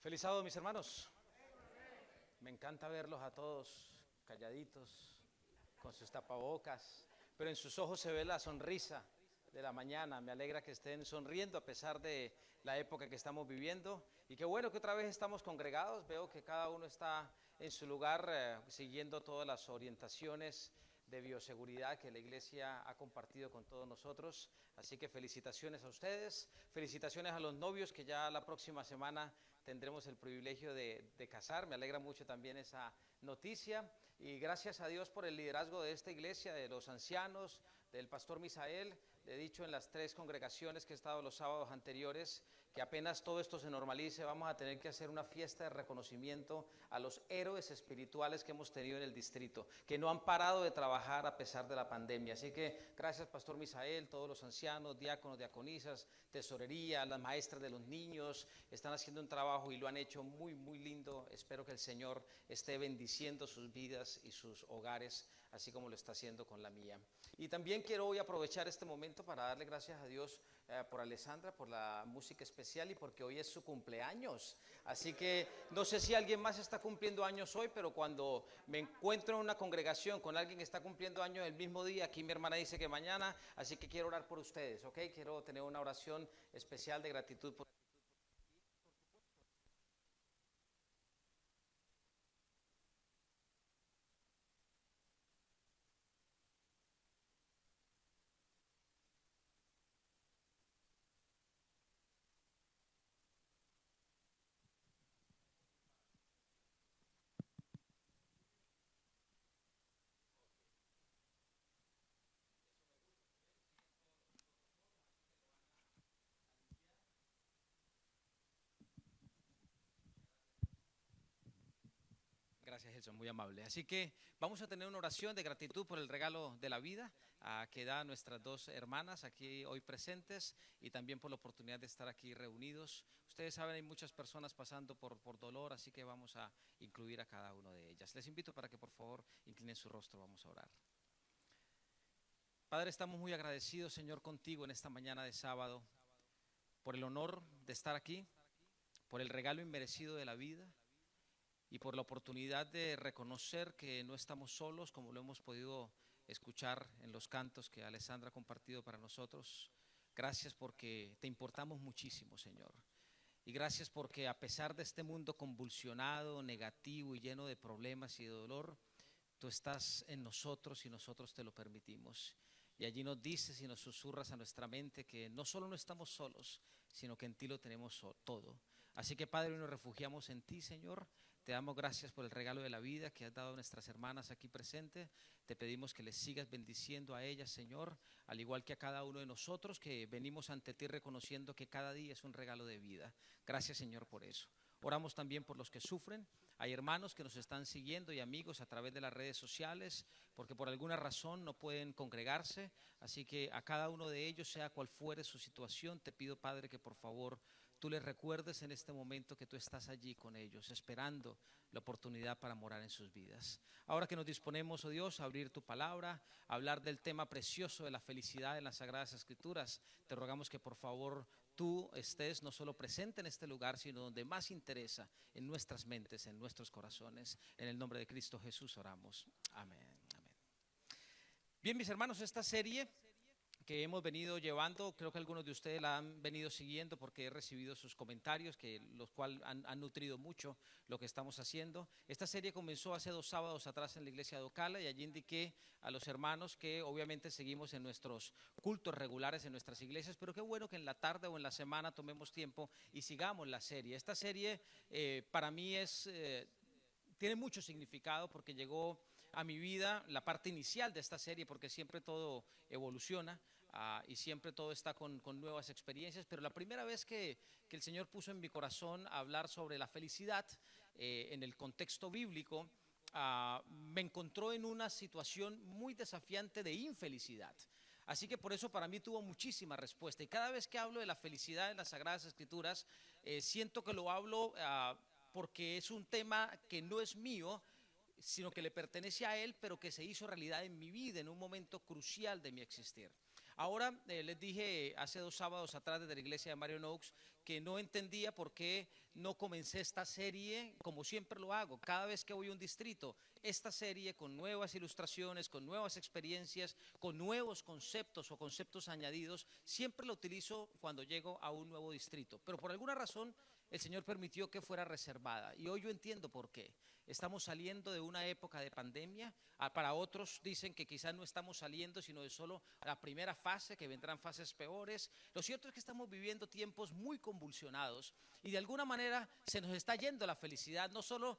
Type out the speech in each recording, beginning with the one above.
Feliz sábado, mis hermanos. Me encanta verlos a todos calladitos, con sus tapabocas, pero en sus ojos se ve la sonrisa de la mañana. Me alegra que estén sonriendo a pesar de la época que estamos viviendo. Y qué bueno que otra vez estamos congregados. Veo que cada uno está en su lugar siguiendo todas las orientaciones de bioseguridad que la iglesia ha compartido con todos nosotros. Así que felicitaciones a ustedes, felicitaciones a los novios que ya la próxima semana tendremos el privilegio de casar. Me alegra mucho también esa noticia y gracias a Dios por el liderazgo de esta iglesia, de los ancianos, del pastor Misael. Le he dicho en las 3 congregaciones que he estado los sábados anteriores que apenas todo esto se normalice vamos a tener que hacer una fiesta de reconocimiento a los héroes espirituales que hemos tenido en el distrito, que no han parado de trabajar a pesar de la pandemia. Así que gracias pastor Misael, todos los ancianos, diáconos, diaconisas, tesorería, las maestras de los niños, están haciendo un trabajo y lo han hecho muy muy lindo. Espero que el Señor esté bendiciendo sus vidas y sus hogares, así como lo está haciendo con la mía. Y también quiero hoy aprovechar este momento para darle gracias a Dios por Alessandra, por la música especial y porque hoy es su cumpleaños. Así que no sé si alguien más está cumpliendo años hoy, pero cuando me encuentro en una congregación con alguien que está cumpliendo años el mismo día, aquí mi hermana dice que mañana, así que quiero orar por ustedes, ¿ok? Quiero tener una oración especial de gratitud por Gracias, Gelson, muy amable. Así que vamos a tener una oración de gratitud por el regalo de la vida que da nuestras 2 hermanas aquí hoy presentes y también por la oportunidad de estar aquí reunidos. Ustedes saben, hay muchas personas pasando por dolor, así que vamos a incluir a cada una de ellas. Les invito para que por favor inclinen su rostro, vamos a orar. Padre, estamos muy agradecidos, Señor, contigo en esta mañana de sábado, por el honor de estar aquí, por el regalo inmerecido de la vida y por la oportunidad de reconocer que no estamos solos, como lo hemos podido escuchar en los cantos que Alessandra ha compartido para nosotros. Gracias porque te importamos muchísimo, Señor. Y gracias porque a pesar de este mundo convulsionado, negativo y lleno de problemas y de dolor, tú estás en nosotros y nosotros te lo permitimos. Y allí nos dices y nos susurras a nuestra mente que no solo no estamos solos, sino que en ti lo tenemos todo. Así que Padre, hoy nos refugiamos en ti, Señor. Te damos gracias por el regalo de la vida que has dado a nuestras hermanas aquí presentes. Te pedimos que les sigas bendiciendo a ellas, Señor, al igual que a cada uno de nosotros que venimos ante ti reconociendo que cada día es un regalo de vida. Gracias, Señor, por eso. Oramos también por los que sufren. Hay hermanos que nos están siguiendo y amigos a través de las redes sociales porque por alguna razón no pueden congregarse. Así que a cada uno de ellos, sea cual fuere su situación, te pido, Padre, que por favor tú les recuerdes en este momento que tú estás allí con ellos, esperando la oportunidad para morar en sus vidas. Ahora que nos disponemos, oh Dios, a abrir tu palabra, a hablar del tema precioso de la felicidad en las Sagradas Escrituras, te rogamos que por favor tú estés no solo presente en este lugar, sino donde más interesa, en nuestras mentes, en nuestros corazones. En el nombre de Cristo Jesús oramos. Amén. Amén. Bien, mis hermanos, esta serie que hemos venido llevando, creo que algunos de ustedes la han venido siguiendo porque he recibido sus comentarios, los cuales han nutrido mucho lo que estamos haciendo. Esta serie comenzó hace 2 sábados atrás en la iglesia de Ocala y allí indiqué a los hermanos que obviamente seguimos en nuestros cultos regulares en nuestras iglesias, pero qué bueno que en la tarde o en la semana tomemos tiempo y sigamos la serie. Esta serie para mí tiene mucho significado porque llegó a mi vida la parte inicial de esta serie, porque siempre todo evoluciona y siempre todo está con nuevas experiencias, pero la primera vez que el Señor puso en mi corazón a hablar sobre la felicidad en el contexto bíblico, me encontró en una situación muy desafiante de infelicidad. Así que por eso para mí tuvo muchísima respuesta. Y cada vez que hablo de la felicidad en las Sagradas Escrituras, siento que lo hablo porque es un tema que no es mío, sino que le pertenece a Él, pero que se hizo realidad en mi vida en un momento crucial de mi existir. Ahora les dije hace 2 sábados atrás desde la iglesia de Marion Oaks porque no entendía por qué no comencé esta serie como siempre lo hago. Cada vez que voy a un distrito, esta serie con nuevas ilustraciones, con nuevas experiencias, con nuevos conceptos o conceptos añadidos, siempre lo utilizo cuando llego a un nuevo distrito. Pero por alguna razón el Señor permitió que fuera reservada y hoy yo entiendo por qué. Estamos saliendo de una época de pandemia. Para otros dicen que quizás no estamos saliendo, sino de solo la primera fase, que vendrán fases peores. Lo cierto es que estamos viviendo tiempos muy convulsionados y de alguna manera se nos está yendo la felicidad. No solo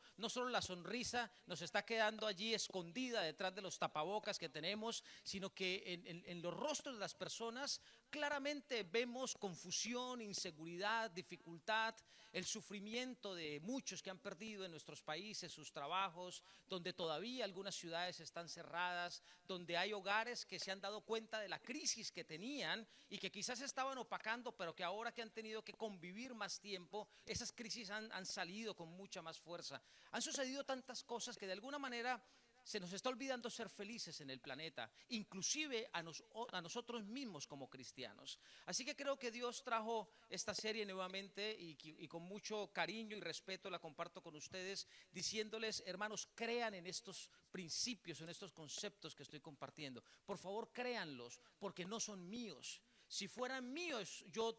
la sonrisa nos está quedando allí escondida detrás de los tapabocas que tenemos, sino que en los rostros de las personas claramente vemos confusión, inseguridad, dificultad, el sufrimiento de muchos que han perdido en nuestros países sus trabajos, donde todavía algunas ciudades están cerradas, donde hay hogares que se han dado cuenta de la crisis que tenían y que quizás estaban opacando, pero que ahora que han tenido que convivir más tiempo, esas crisis han salido con mucha más fuerza. Han sucedido tantas cosas que de alguna manera se nos está olvidando ser felices en el planeta, inclusive a nosotros mismos como cristianos. Así que creo que Dios trajo esta serie nuevamente y con mucho cariño y respeto la comparto con ustedes, diciéndoles, hermanos, crean en estos principios, en estos conceptos que estoy compartiendo. Por favor, créanlos, porque no son míos. Si fueran míos, yo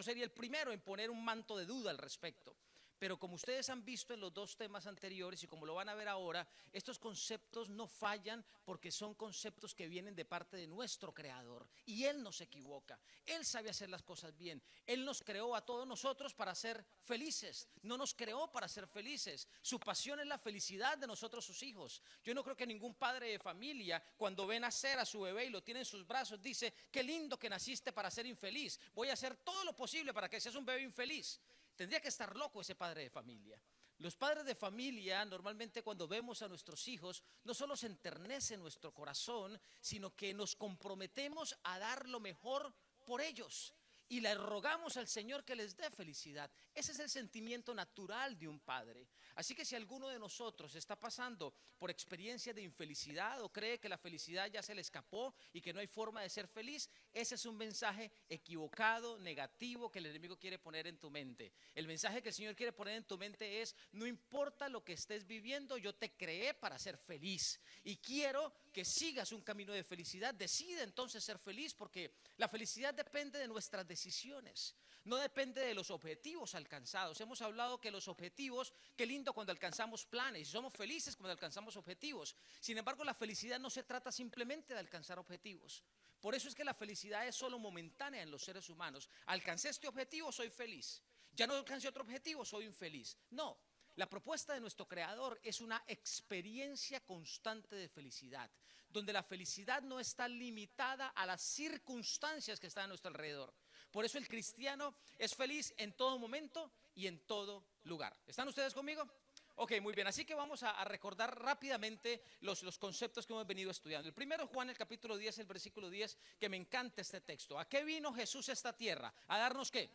sería el primero en poner un manto de duda al respecto. Pero como ustedes han visto en los dos temas anteriores y como lo van a ver ahora, estos conceptos no fallan porque son conceptos que vienen de parte de nuestro Creador. Y Él no se equivoca, Él sabe hacer las cosas bien. Él nos creó a todos nosotros para ser felices, no nos creó para ser felices. Su pasión es la felicidad de nosotros, sus hijos. Yo no creo que ningún padre de familia, cuando ve nacer a su bebé y lo tiene en sus brazos, dice, qué lindo que naciste para ser infeliz, voy a hacer todo lo posible para que seas un bebé infeliz. Tendría que estar loco ese padre de familia. Los padres de familia, normalmente cuando vemos a nuestros hijos, no solo se enternece nuestro corazón, sino que nos comprometemos a dar lo mejor por ellos. Y le rogamos al Señor que les dé felicidad. Ese es el sentimiento natural de un padre. Así que si alguno de nosotros está pasando por experiencias de infelicidad o cree que la felicidad ya se le escapó y que no hay forma de ser feliz, ese es un mensaje equivocado, negativo, que el enemigo quiere poner en tu mente. El mensaje que el Señor quiere poner en tu mente es, no importa lo que estés viviendo, yo te creé para ser feliz y quiero que sigas un camino de felicidad. Decide entonces ser feliz, porque la felicidad depende de nuestras decisiones, no depende de los objetivos alcanzados. Hemos hablado que los objetivos, qué lindo cuando alcanzamos planes y somos felices cuando alcanzamos objetivos. Sin embargo, la felicidad no se trata simplemente de alcanzar objetivos. Por eso es que la felicidad es solo momentánea en los seres humanos. Alcancé este objetivo, soy feliz. Ya no alcancé otro objetivo, soy infeliz. No, la propuesta de nuestro Creador es una experiencia constante de felicidad, donde la felicidad no está limitada a las circunstancias que están a nuestro alrededor. Por eso el cristiano es feliz en todo momento y en todo lugar. ¿Están ustedes conmigo? Ok, muy bien, así que vamos a recordar rápidamente los conceptos que hemos venido estudiando. El primero, Juan, el capítulo 10, el versículo 10, que me encanta este texto. ¿A qué vino Jesús a esta tierra? ¿A darnos qué?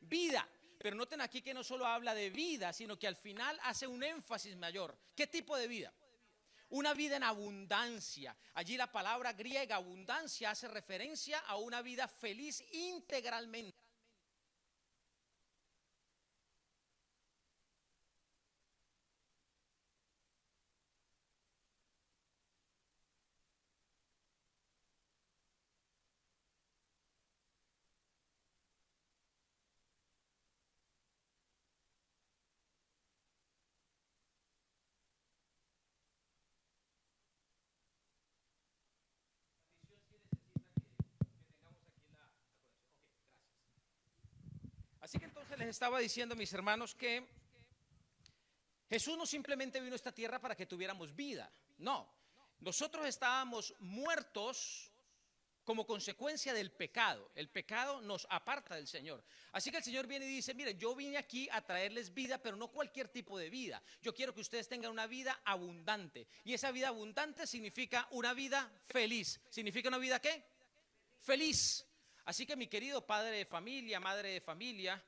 Vida. Pero noten aquí que no solo habla de vida, sino que al final hace un énfasis mayor. ¿Qué tipo de vida? Una vida en abundancia. Allí la palabra griega abundancia hace referencia a una vida feliz integralmente. Así que entonces les estaba diciendo, mis hermanos, que Jesús no simplemente vino a esta tierra para que tuviéramos vida. No, nosotros estábamos muertos como consecuencia del pecado. El pecado nos aparta del Señor. Así que el Señor viene y dice, miren, yo vine aquí a traerles vida, pero no cualquier tipo de vida. Yo quiero que ustedes tengan una vida abundante. Y esa vida abundante significa una vida feliz. ¿Significa una vida qué? Feliz. Así que mi querido padre de familia, madre de familia,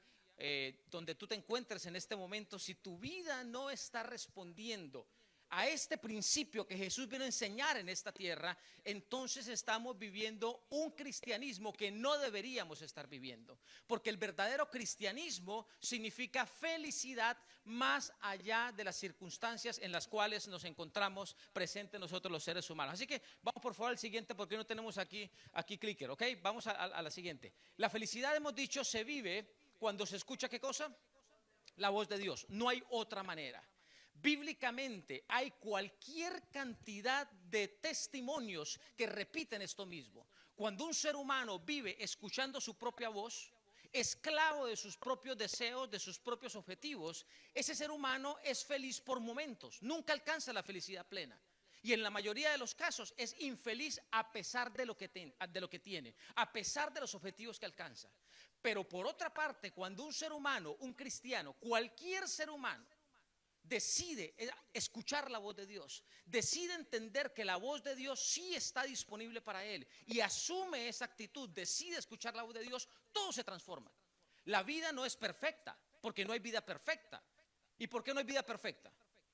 donde tú te encuentres en este momento, si tu vida no está respondiendo a este principio que Jesús vino a enseñar en esta tierra, entonces estamos viviendo un cristianismo que no deberíamos estar viviendo. Porque el verdadero cristianismo significa felicidad más allá de las circunstancias en las cuales nos encontramos presentes nosotros los seres humanos. Así que vamos por favor al siguiente, porque no tenemos aquí clicker, ¿ok? Vamos a la siguiente. La felicidad, hemos dicho, se vive cuando se escucha, ¿qué cosa? La voz de Dios. No hay otra manera. Bíblicamente hay cualquier cantidad de testimonios que repiten esto mismo. Cuando un ser humano vive escuchando su propia voz, esclavo de sus propios deseos, de sus propios objetivos, ese ser humano es feliz por momentos, nunca alcanza la felicidad plena. Y en la mayoría de los casos es infeliz a pesar de lo que tiene, a pesar de los objetivos que alcanza. Pero por otra parte, cuando un ser humano, un cristiano, cualquier ser humano, decide escuchar la voz de Dios, decide entender que la voz de Dios sí está disponible para él y asume esa actitud, decide escuchar la voz de Dios, todo se transforma. La vida no es perfecta, porque no hay vida perfecta. ¿Y por qué no hay vida perfecta?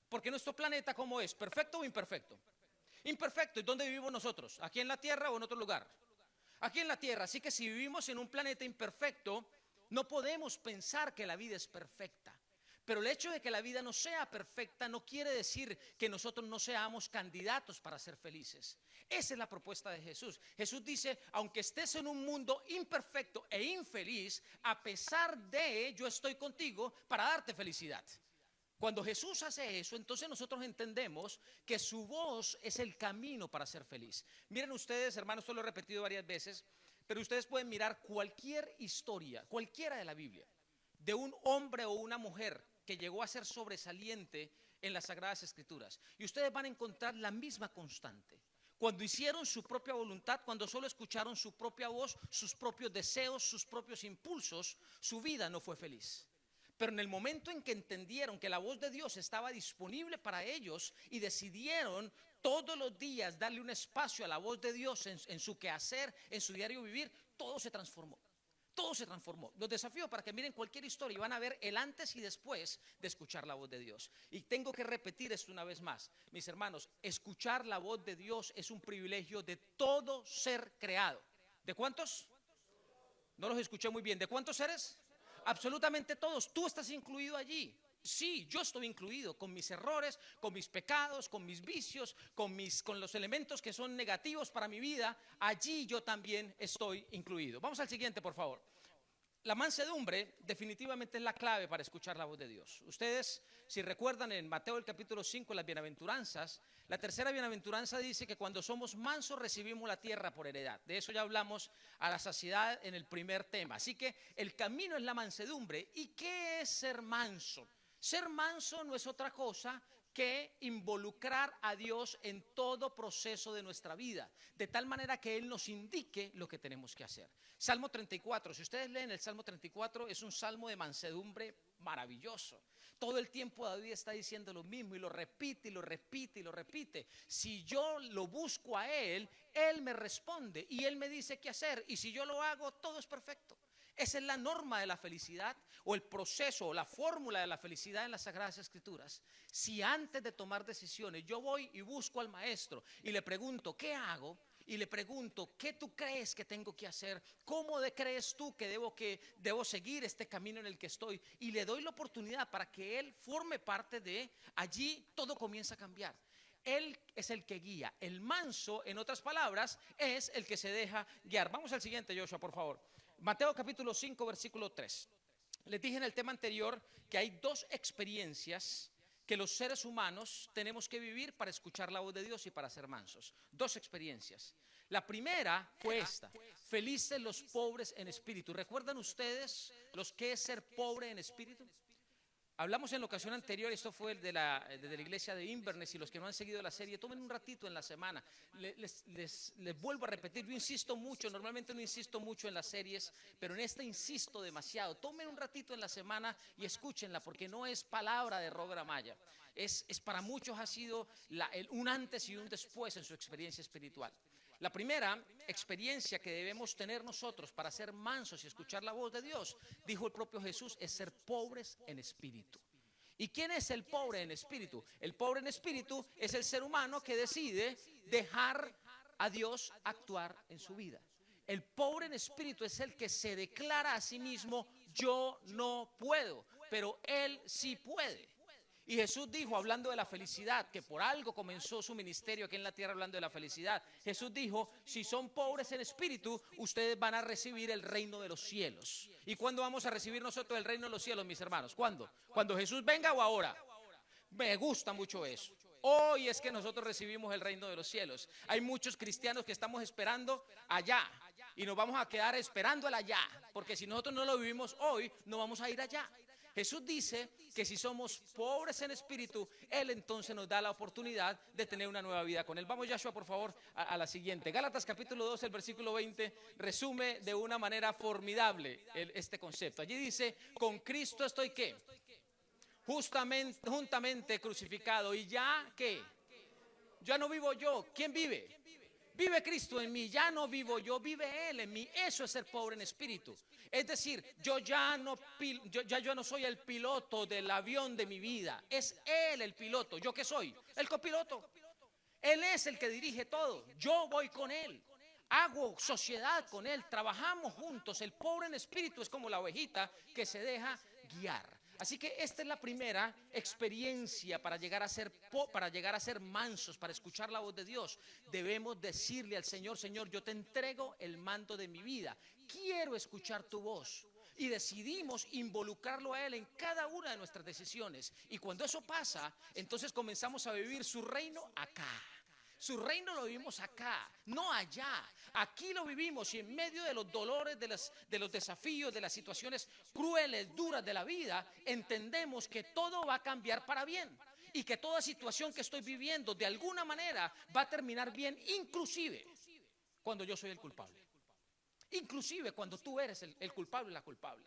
Porque nuestro planeta, ¿cómo es? ¿Perfecto o imperfecto? Imperfecto. ¿Y dónde vivimos nosotros? ¿Aquí en la Tierra o en otro lugar? Aquí en la Tierra. Así que si vivimos en un planeta imperfecto, no podemos pensar que la vida es perfecta. Pero el hecho de que la vida no sea perfecta no quiere decir que nosotros no seamos candidatos para ser felices. Esa es la propuesta de Jesús. Jesús dice, aunque estés en un mundo imperfecto e infeliz, a pesar de yo estoy contigo para darte felicidad. Cuando Jesús hace eso, entonces nosotros entendemos que su voz es el camino para ser feliz. Miren ustedes, hermanos, esto lo he repetido varias veces, pero ustedes pueden mirar cualquier historia, cualquiera de la Biblia, de un hombre o una mujer que llegó a ser sobresaliente en las Sagradas Escrituras, y ustedes van a encontrar la misma constante. Cuando hicieron su propia voluntad, cuando solo escucharon su propia voz, sus propios deseos, sus propios impulsos, su vida no fue feliz. Pero en el momento en que entendieron que la voz de Dios estaba disponible para ellos y decidieron todos los días darle un espacio a la voz de Dios en su quehacer, en su diario vivir, todo se transformó. Todo se transformó. Los desafío para que miren cualquier historia y van a ver el antes y después de escuchar la voz de Dios. Y tengo que repetir esto una vez más. Mis hermanos, escuchar la voz de Dios es un privilegio de todo ser creado. ¿De cuántos? No los escuché muy bien. ¿De cuántos seres? Absolutamente todos. Tú estás incluido allí. Sí, yo estoy incluido con mis errores, con mis pecados, con mis vicios, con los elementos que son negativos para mi vida. Allí yo también estoy incluido. Vamos al siguiente, por favor. La mansedumbre definitivamente es la clave para escuchar la voz de Dios. Ustedes, si recuerdan en Mateo el capítulo 5, las bienaventuranzas, la tercera bienaventuranza dice que cuando somos mansos recibimos la tierra por heredad. De eso ya hablamos a la saciedad en el primer tema. Así que el camino es la mansedumbre. ¿Y qué es ser manso? Ser manso no es otra cosa que involucrar a Dios en todo proceso de nuestra vida, de tal manera que Él nos indique lo que tenemos que hacer. Salmo 34, si ustedes leen el Salmo 34, es un salmo de mansedumbre maravilloso. Todo el tiempo David está diciendo lo mismo y lo repite y lo repite y lo repite. Si yo lo busco a Él, Él me responde y Él me dice qué hacer, y si yo lo hago, todo es perfecto. Esa es la norma de la felicidad, o el proceso o la fórmula de la felicidad en las Sagradas Escrituras. Si antes de tomar decisiones yo voy y busco al maestro y le pregunto ¿qué hago? Y le pregunto ¿qué tú crees que tengo que hacer? ¿Cómo crees tú que debo seguir este camino en el que estoy? Y le doy la oportunidad para que él forme parte de allí, todo comienza a cambiar. Él es el que guía. El manso, en otras palabras, es el que se deja guiar. Vamos al siguiente, Joshua, por favor. Mateo capítulo 5, versículo 3. Les dije en el tema anterior que hay dos experiencias que los seres humanos tenemos que vivir para escuchar la voz de Dios y para ser mansos. Dos experiencias. La primera fue esta: felices los pobres en espíritu. ¿Recuerdan ustedes los que es ser pobre en espíritu? Hablamos en la ocasión anterior, esto fue de la iglesia de Inverness, y los que no han seguido la serie, tomen un ratito en la semana. Les vuelvo a repetir, yo insisto mucho, normalmente no insisto mucho en las series, pero en esta insisto demasiado. Tomen un ratito en la semana y escúchenla, porque no es palabra de Robert Amaya. Es para muchos ha sido un antes y un después en su experiencia espiritual. La primera experiencia que debemos tener nosotros para ser mansos y escuchar la voz de Dios, dijo el propio Jesús, es ser pobres en espíritu. ¿Y quién es el pobre en espíritu? El pobre en espíritu es el ser humano que decide dejar a Dios actuar en su vida. El pobre en espíritu es el que se declara a sí mismo: yo no puedo, pero Él sí puede. Y Jesús dijo, hablando de la felicidad, que por algo comenzó su ministerio aquí en la tierra hablando de la felicidad. Jesús dijo: si son pobres en espíritu, ustedes van a recibir el reino de los cielos. ¿Y cuándo vamos a recibir nosotros el reino de los cielos, mis hermanos? ¿Cuándo? ¿Cuando Jesús venga o ahora? Me gusta mucho eso. Hoy es que nosotros recibimos el reino de los cielos. Hay muchos cristianos que estamos esperando allá y nos vamos a quedar esperando el allá, porque si nosotros no lo vivimos hoy, no vamos a ir allá. Jesús dice que si somos pobres en espíritu, Él entonces nos da la oportunidad de tener una nueva vida con Él. Vamos, Joshua, por favor, a la siguiente. Gálatas capítulo 2, el versículo 20, resume de una manera formidable este concepto. Allí dice: con Cristo estoy, ¿qué? Juntamente crucificado. Y ya, ¿qué? Ya no vivo yo. ¿Quién vive? Vive Cristo en mí. Ya no vivo yo, vive Él en mí. Eso es ser pobre en espíritu. Es decir, yo ya no soy el piloto del avión de mi vida. Es Él el piloto. ¿Yo qué soy? El copiloto. Él es el que dirige todo. Yo voy con Él. Hago sociedad con Él. Trabajamos juntos. El pobre en espíritu es como la ovejita que se deja guiar. Así que esta es la primera experiencia para llegar a ser mansos, para escuchar la voz de Dios. Debemos decirle al Señor: Señor, yo te entrego el mando de mi vida. Quiero escuchar tu voz. Y decidimos involucrarlo a Él en cada una de nuestras decisiones. Y cuando eso pasa, entonces comenzamos a vivir su reino acá. Su reino lo vivimos acá, no allá. Aquí lo vivimos, y en medio de los dolores, de los desafíos, de las situaciones crueles, duras de la vida, entendemos que todo va a cambiar para bien. Y que toda situación que estoy viviendo de alguna manera va a terminar bien, inclusive cuando yo soy el culpable. Inclusive cuando tú eres el culpable o la culpable.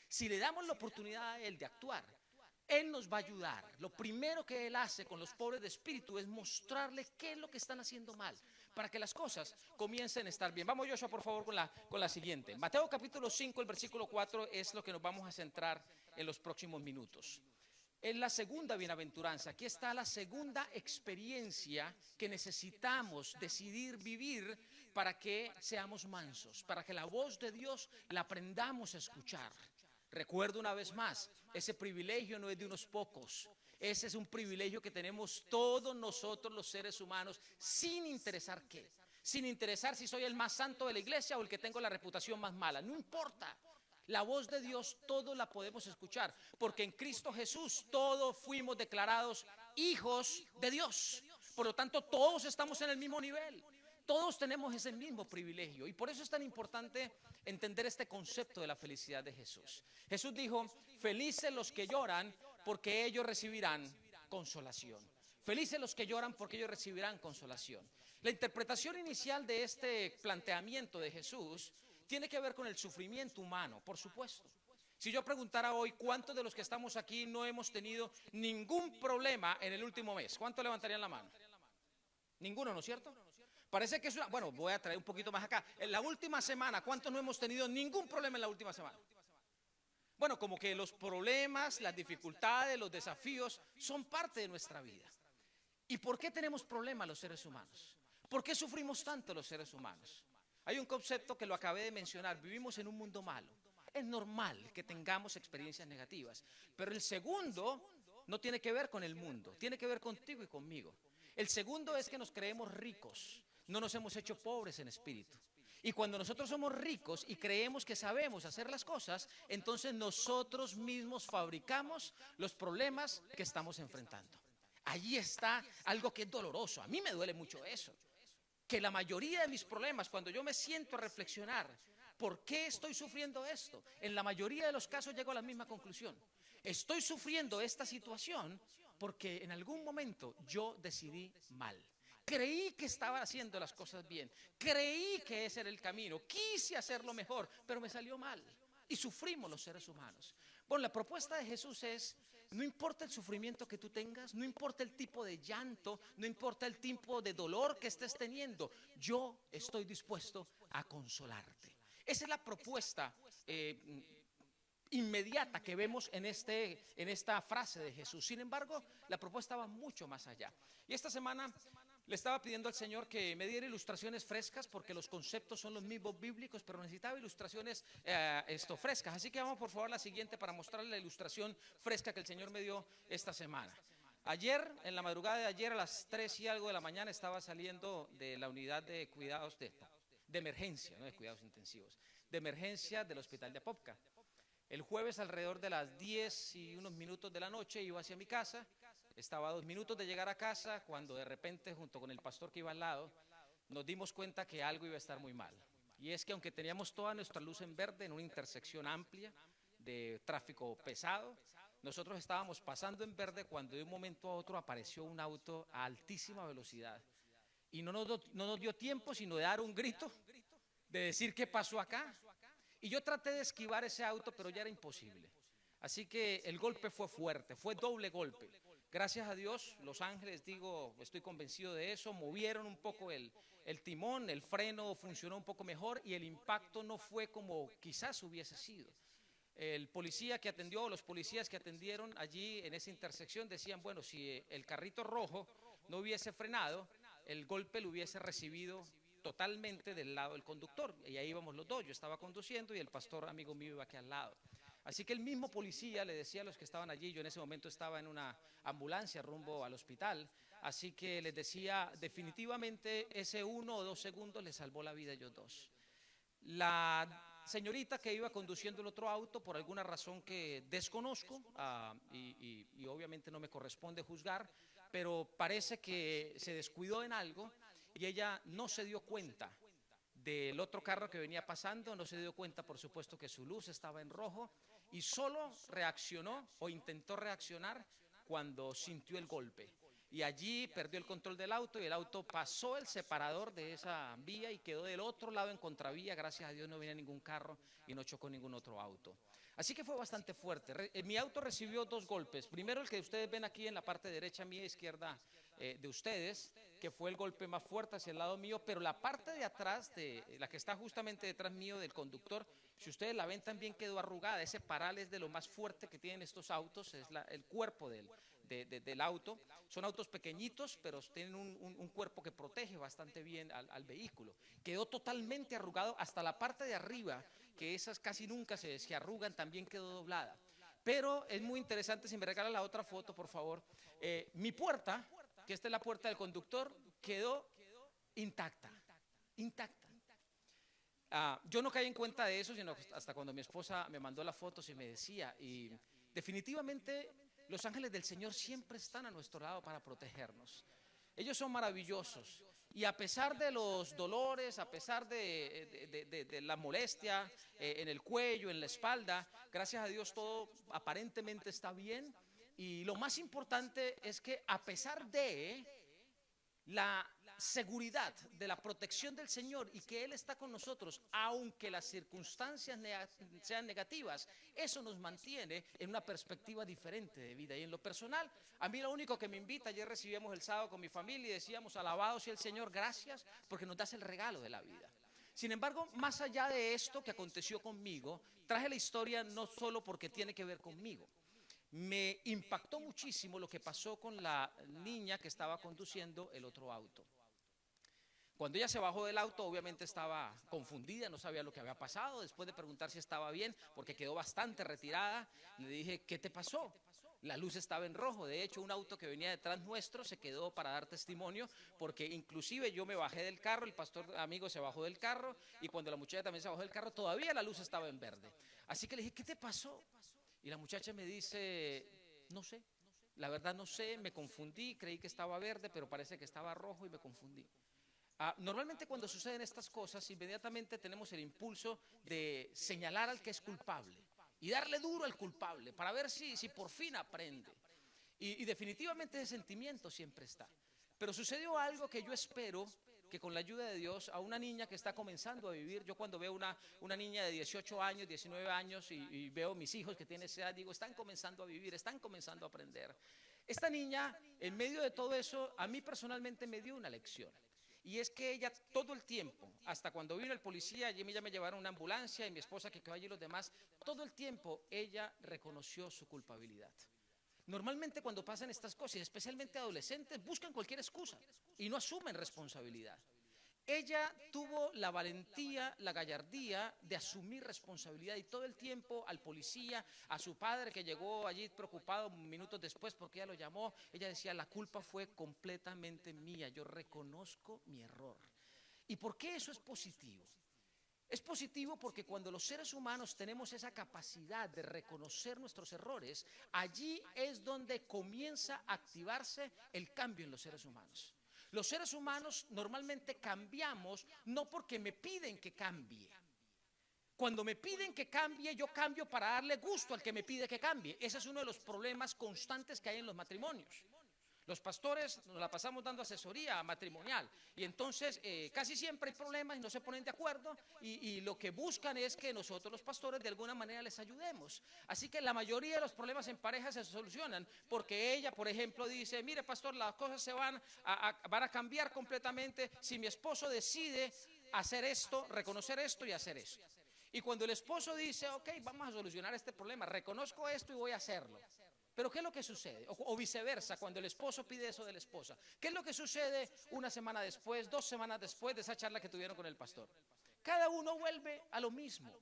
Si le damos la oportunidad a Él de actuar, Él nos va a ayudar. Lo primero que Él hace con los pobres de espíritu es mostrarle qué es lo que están haciendo mal, para que las cosas comiencen a estar bien. Vamos, Joshua, por favor, con la siguiente. Mateo capítulo 5, el versículo 4 es lo que nos vamos a centrar en los próximos minutos. Es la segunda bienaventuranza. Aquí está la segunda experiencia que necesitamos decidir vivir para que seamos mansos, para que la voz de Dios la aprendamos a escuchar. Recuerdo una vez más, ese privilegio no es de unos pocos. Ese es un privilegio que tenemos todos nosotros los seres humanos, sin interesar qué. Sin interesar si soy el más santo de la iglesia o el que tengo la reputación más mala. No importa. La voz de Dios todos la podemos escuchar, porque en Cristo Jesús todos fuimos declarados hijos de Dios. Por lo tanto, todos estamos en el mismo nivel. Todos tenemos ese mismo privilegio, y por eso es tan importante entender este concepto de la felicidad de Jesús. Jesús dijo: felices los que lloran, porque ellos recibirán consolación. Felices los que lloran, porque ellos recibirán consolación. La interpretación inicial de este planteamiento de Jesús tiene que ver con el sufrimiento humano, por supuesto. Si yo preguntara hoy cuántos de los que estamos aquí no hemos tenido ningún problema en el último mes, ¿cuántos levantarían la mano? Ninguno, ¿no es cierto? Parece que es bueno, voy a traer un poquito más acá. En la última semana, ¿cuántos no hemos tenido ningún problema en la última semana? Bueno, como que los problemas, las dificultades, los desafíos son parte de nuestra vida. ¿Y por qué tenemos problemas los seres humanos? ¿Por qué sufrimos tanto los seres humanos? Hay un concepto que lo acabé de mencionar: vivimos en un mundo malo. Es normal que tengamos experiencias negativas, pero el segundo no tiene que ver con el mundo, tiene que ver contigo y conmigo. El segundo es que nos creemos ricos. No nos hemos hecho pobres en espíritu. Y cuando nosotros somos ricos y creemos que sabemos hacer las cosas, entonces nosotros mismos fabricamos los problemas que estamos enfrentando. Allí está algo que es doloroso. A mí me duele mucho eso. Que la mayoría de mis problemas, cuando yo me siento a reflexionar, ¿por qué estoy sufriendo esto? En la mayoría de los casos llego a la misma conclusión. Estoy sufriendo esta situación porque en algún momento yo decidí mal. Creí que estaba haciendo las cosas bien, creí que ese era el camino, quise hacerlo mejor, pero me salió mal. Y sufrimos los seres humanos. Bueno, la propuesta de Jesús es: no importa el sufrimiento que tú tengas, no importa el tipo de llanto, no importa el tipo de dolor que estés teniendo, yo estoy dispuesto a consolarte. Esa es la propuesta inmediata que vemos en esta frase de Jesús. Sin embargo, la propuesta va mucho más allá. Y esta semana le estaba pidiendo al Señor que me diera ilustraciones frescas, porque los conceptos son los mismos bíblicos, pero necesitaba ilustraciones frescas. Así que vamos por favor a la siguiente para mostrarle la ilustración fresca que el Señor me dio esta semana. Ayer, en la madrugada de ayer, a las 3 y algo de la mañana, estaba saliendo de la unidad de cuidados de emergencia, no de cuidados intensivos, de emergencia del hospital de Apopka. El jueves, alrededor de las 10 y unos minutos de la noche, iba hacia mi casa. Estaba a 2 minutos de llegar a casa cuando de repente, junto con el pastor que iba al lado, nos dimos cuenta que algo iba a estar muy mal. Y es que aunque teníamos toda nuestra luz en verde en una intersección amplia de tráfico pesado, nosotros estábamos pasando en verde cuando de un momento a otro apareció un auto a altísima velocidad. Y no nos dio tiempo sino de dar un grito, de decir qué pasó acá. Y yo traté de esquivar ese auto, pero ya era imposible. Así que el golpe fue fuerte, fue doble golpe. Gracias a Dios, los ángeles, estoy convencido de eso, movieron un poco el timón, el freno funcionó un poco mejor y el impacto no fue como quizás hubiese sido. El policía que atendió, los policías que atendieron allí en esa intersección decían, bueno, si el carrito rojo no hubiese frenado, el golpe lo hubiese recibido totalmente del lado del conductor. Y ahí íbamos los dos, yo estaba conduciendo y el pastor amigo mío iba aquí al lado. Así que el mismo policía le decía a los que estaban allí, yo en ese momento estaba en una ambulancia rumbo al hospital, así que les decía, definitivamente ese 1 o 2 segundos les salvó la vida a ellos dos. La señorita que iba conduciendo el otro auto, por alguna razón que desconozco y obviamente no me corresponde juzgar, pero parece que se descuidó en algo y ella no se dio cuenta del otro carro que venía pasando, no se dio cuenta por supuesto que su luz estaba en rojo y solo reaccionó o intentó reaccionar cuando sintió el golpe. Y allí perdió el control del auto y el auto pasó el separador de esa vía y quedó del otro lado en contravía. Gracias a Dios no venía ningún carro y no chocó ningún otro auto. Así que fue bastante fuerte. Mi auto recibió 2 golpes. Primero el que ustedes ven aquí en la parte derecha mía, izquierda de ustedes, que fue el golpe más fuerte hacia el lado mío, pero la parte de atrás, la que está justamente detrás mío del conductor, si ustedes la ven también quedó arrugada. Ese paral es de lo más fuerte que tienen estos autos, es el cuerpo del auto. Son autos pequeñitos, pero tienen un cuerpo que protege bastante bien al vehículo. Quedó totalmente arrugado hasta la parte de arriba, que esas casi nunca se arrugan, también quedó doblada. Pero es muy interesante, si me regala la otra foto, por favor. Mi puerta, que esta es la puerta del conductor, quedó intacta. Yo no caí en cuenta de eso, sino hasta cuando mi esposa me mandó las fotos y me decía, y definitivamente los ángeles del Señor siempre están a nuestro lado para protegernos. Ellos son maravillosos y a pesar de los dolores, a pesar de la molestia en el cuello, en la espalda, gracias a Dios todo aparentemente está bien. Y lo más importante es que a pesar de la seguridad de la protección del Señor y que Él está con nosotros, aunque las circunstancias sean negativas, eso nos mantiene en una perspectiva diferente de vida. Y en lo personal, a mí lo único que me invita, ayer recibíamos el sábado con mi familia y decíamos, alabado sea el Señor, gracias porque nos das el regalo de la vida. Sin embargo, más allá de esto que aconteció conmigo, traje la historia no solo porque tiene que ver conmigo. Me impactó muchísimo lo que pasó con la niña que estaba conduciendo el otro auto. Cuando ella se bajó del auto, obviamente estaba confundida, no sabía lo que había pasado. Después de preguntar si estaba bien, porque quedó bastante retirada, le dije, ¿qué te pasó? La luz estaba en rojo. De hecho, un auto que venía detrás nuestro se quedó para dar testimonio, porque inclusive yo me bajé del carro, el pastor amigo se bajó del carro, y cuando la muchacha también se bajó del carro, todavía la luz estaba en verde. Así que le dije, ¿qué te pasó? Y la muchacha me dice, no sé, la verdad no sé, me confundí, creí que estaba verde, pero parece que estaba rojo y me confundí. Normalmente cuando suceden estas cosas, inmediatamente tenemos el impulso de señalar al que es culpable y darle duro al culpable para ver si por fin aprende. Y definitivamente ese sentimiento siempre está. Pero sucedió algo que yo espero que con la ayuda de Dios, a una niña que está comenzando a vivir, yo cuando veo una niña de 18 años, 19 años y veo mis hijos que tienen esa edad, digo, están comenzando a vivir, están comenzando a aprender. Esta niña, en medio de todo eso, a mí personalmente me dio una lección. Y es que ella todo el tiempo, hasta cuando vino el policía, allí ya me llevaron una ambulancia y mi esposa que quedó allí y los demás, todo el tiempo ella reconoció su culpabilidad. Normalmente cuando pasan estas cosas, especialmente adolescentes, buscan cualquier excusa y no asumen responsabilidad. Ella tuvo la valentía, la gallardía de asumir responsabilidad y todo el tiempo al policía, a su padre que llegó allí preocupado minutos después porque ella lo llamó, ella decía: la culpa fue completamente mía, yo reconozco mi error. ¿Y por qué eso es positivo? Es positivo porque cuando los seres humanos tenemos esa capacidad de reconocer nuestros errores, allí es donde comienza a activarse el cambio en los seres humanos. Los seres humanos normalmente cambiamos no porque me piden que cambie. Cuando me piden que cambie, yo cambio para darle gusto al que me pide que cambie. Ese es uno de los problemas constantes que hay en los matrimonios. Los pastores nos la pasamos dando asesoría matrimonial y entonces casi siempre hay problemas y no se ponen de acuerdo y lo que buscan es que nosotros los pastores de alguna manera les ayudemos. Así que la mayoría de los problemas en pareja se solucionan porque ella, por ejemplo, dice: mire, pastor, las cosas se van a cambiar completamente si mi esposo decide hacer esto, reconocer esto y hacer esto. Y cuando el esposo dice: ok, vamos a solucionar este problema, reconozco esto y voy a hacerlo. Pero ¿qué es lo que sucede? O viceversa, cuando el esposo pide eso de la esposa. ¿Qué es lo que sucede una semana después, 2 semanas después de esa charla que tuvieron con el pastor? Cada uno vuelve a lo mismo.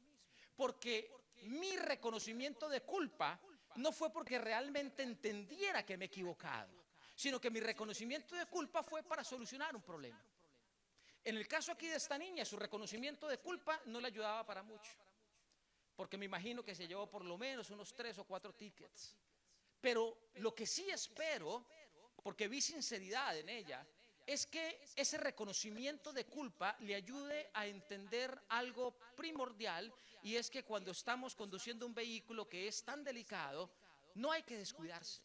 Porque mi reconocimiento de culpa no fue porque realmente entendiera que me he equivocado, sino que mi reconocimiento de culpa fue para solucionar un problema. En el caso aquí de esta niña, su reconocimiento de culpa no le ayudaba para mucho. Porque me imagino que se llevó por lo menos unos 3 o 4 tickets. Pero lo que sí espero, porque vi sinceridad en ella, es que ese reconocimiento de culpa le ayude a entender algo primordial, y es que cuando estamos conduciendo un vehículo que es tan delicado, no hay que descuidarse.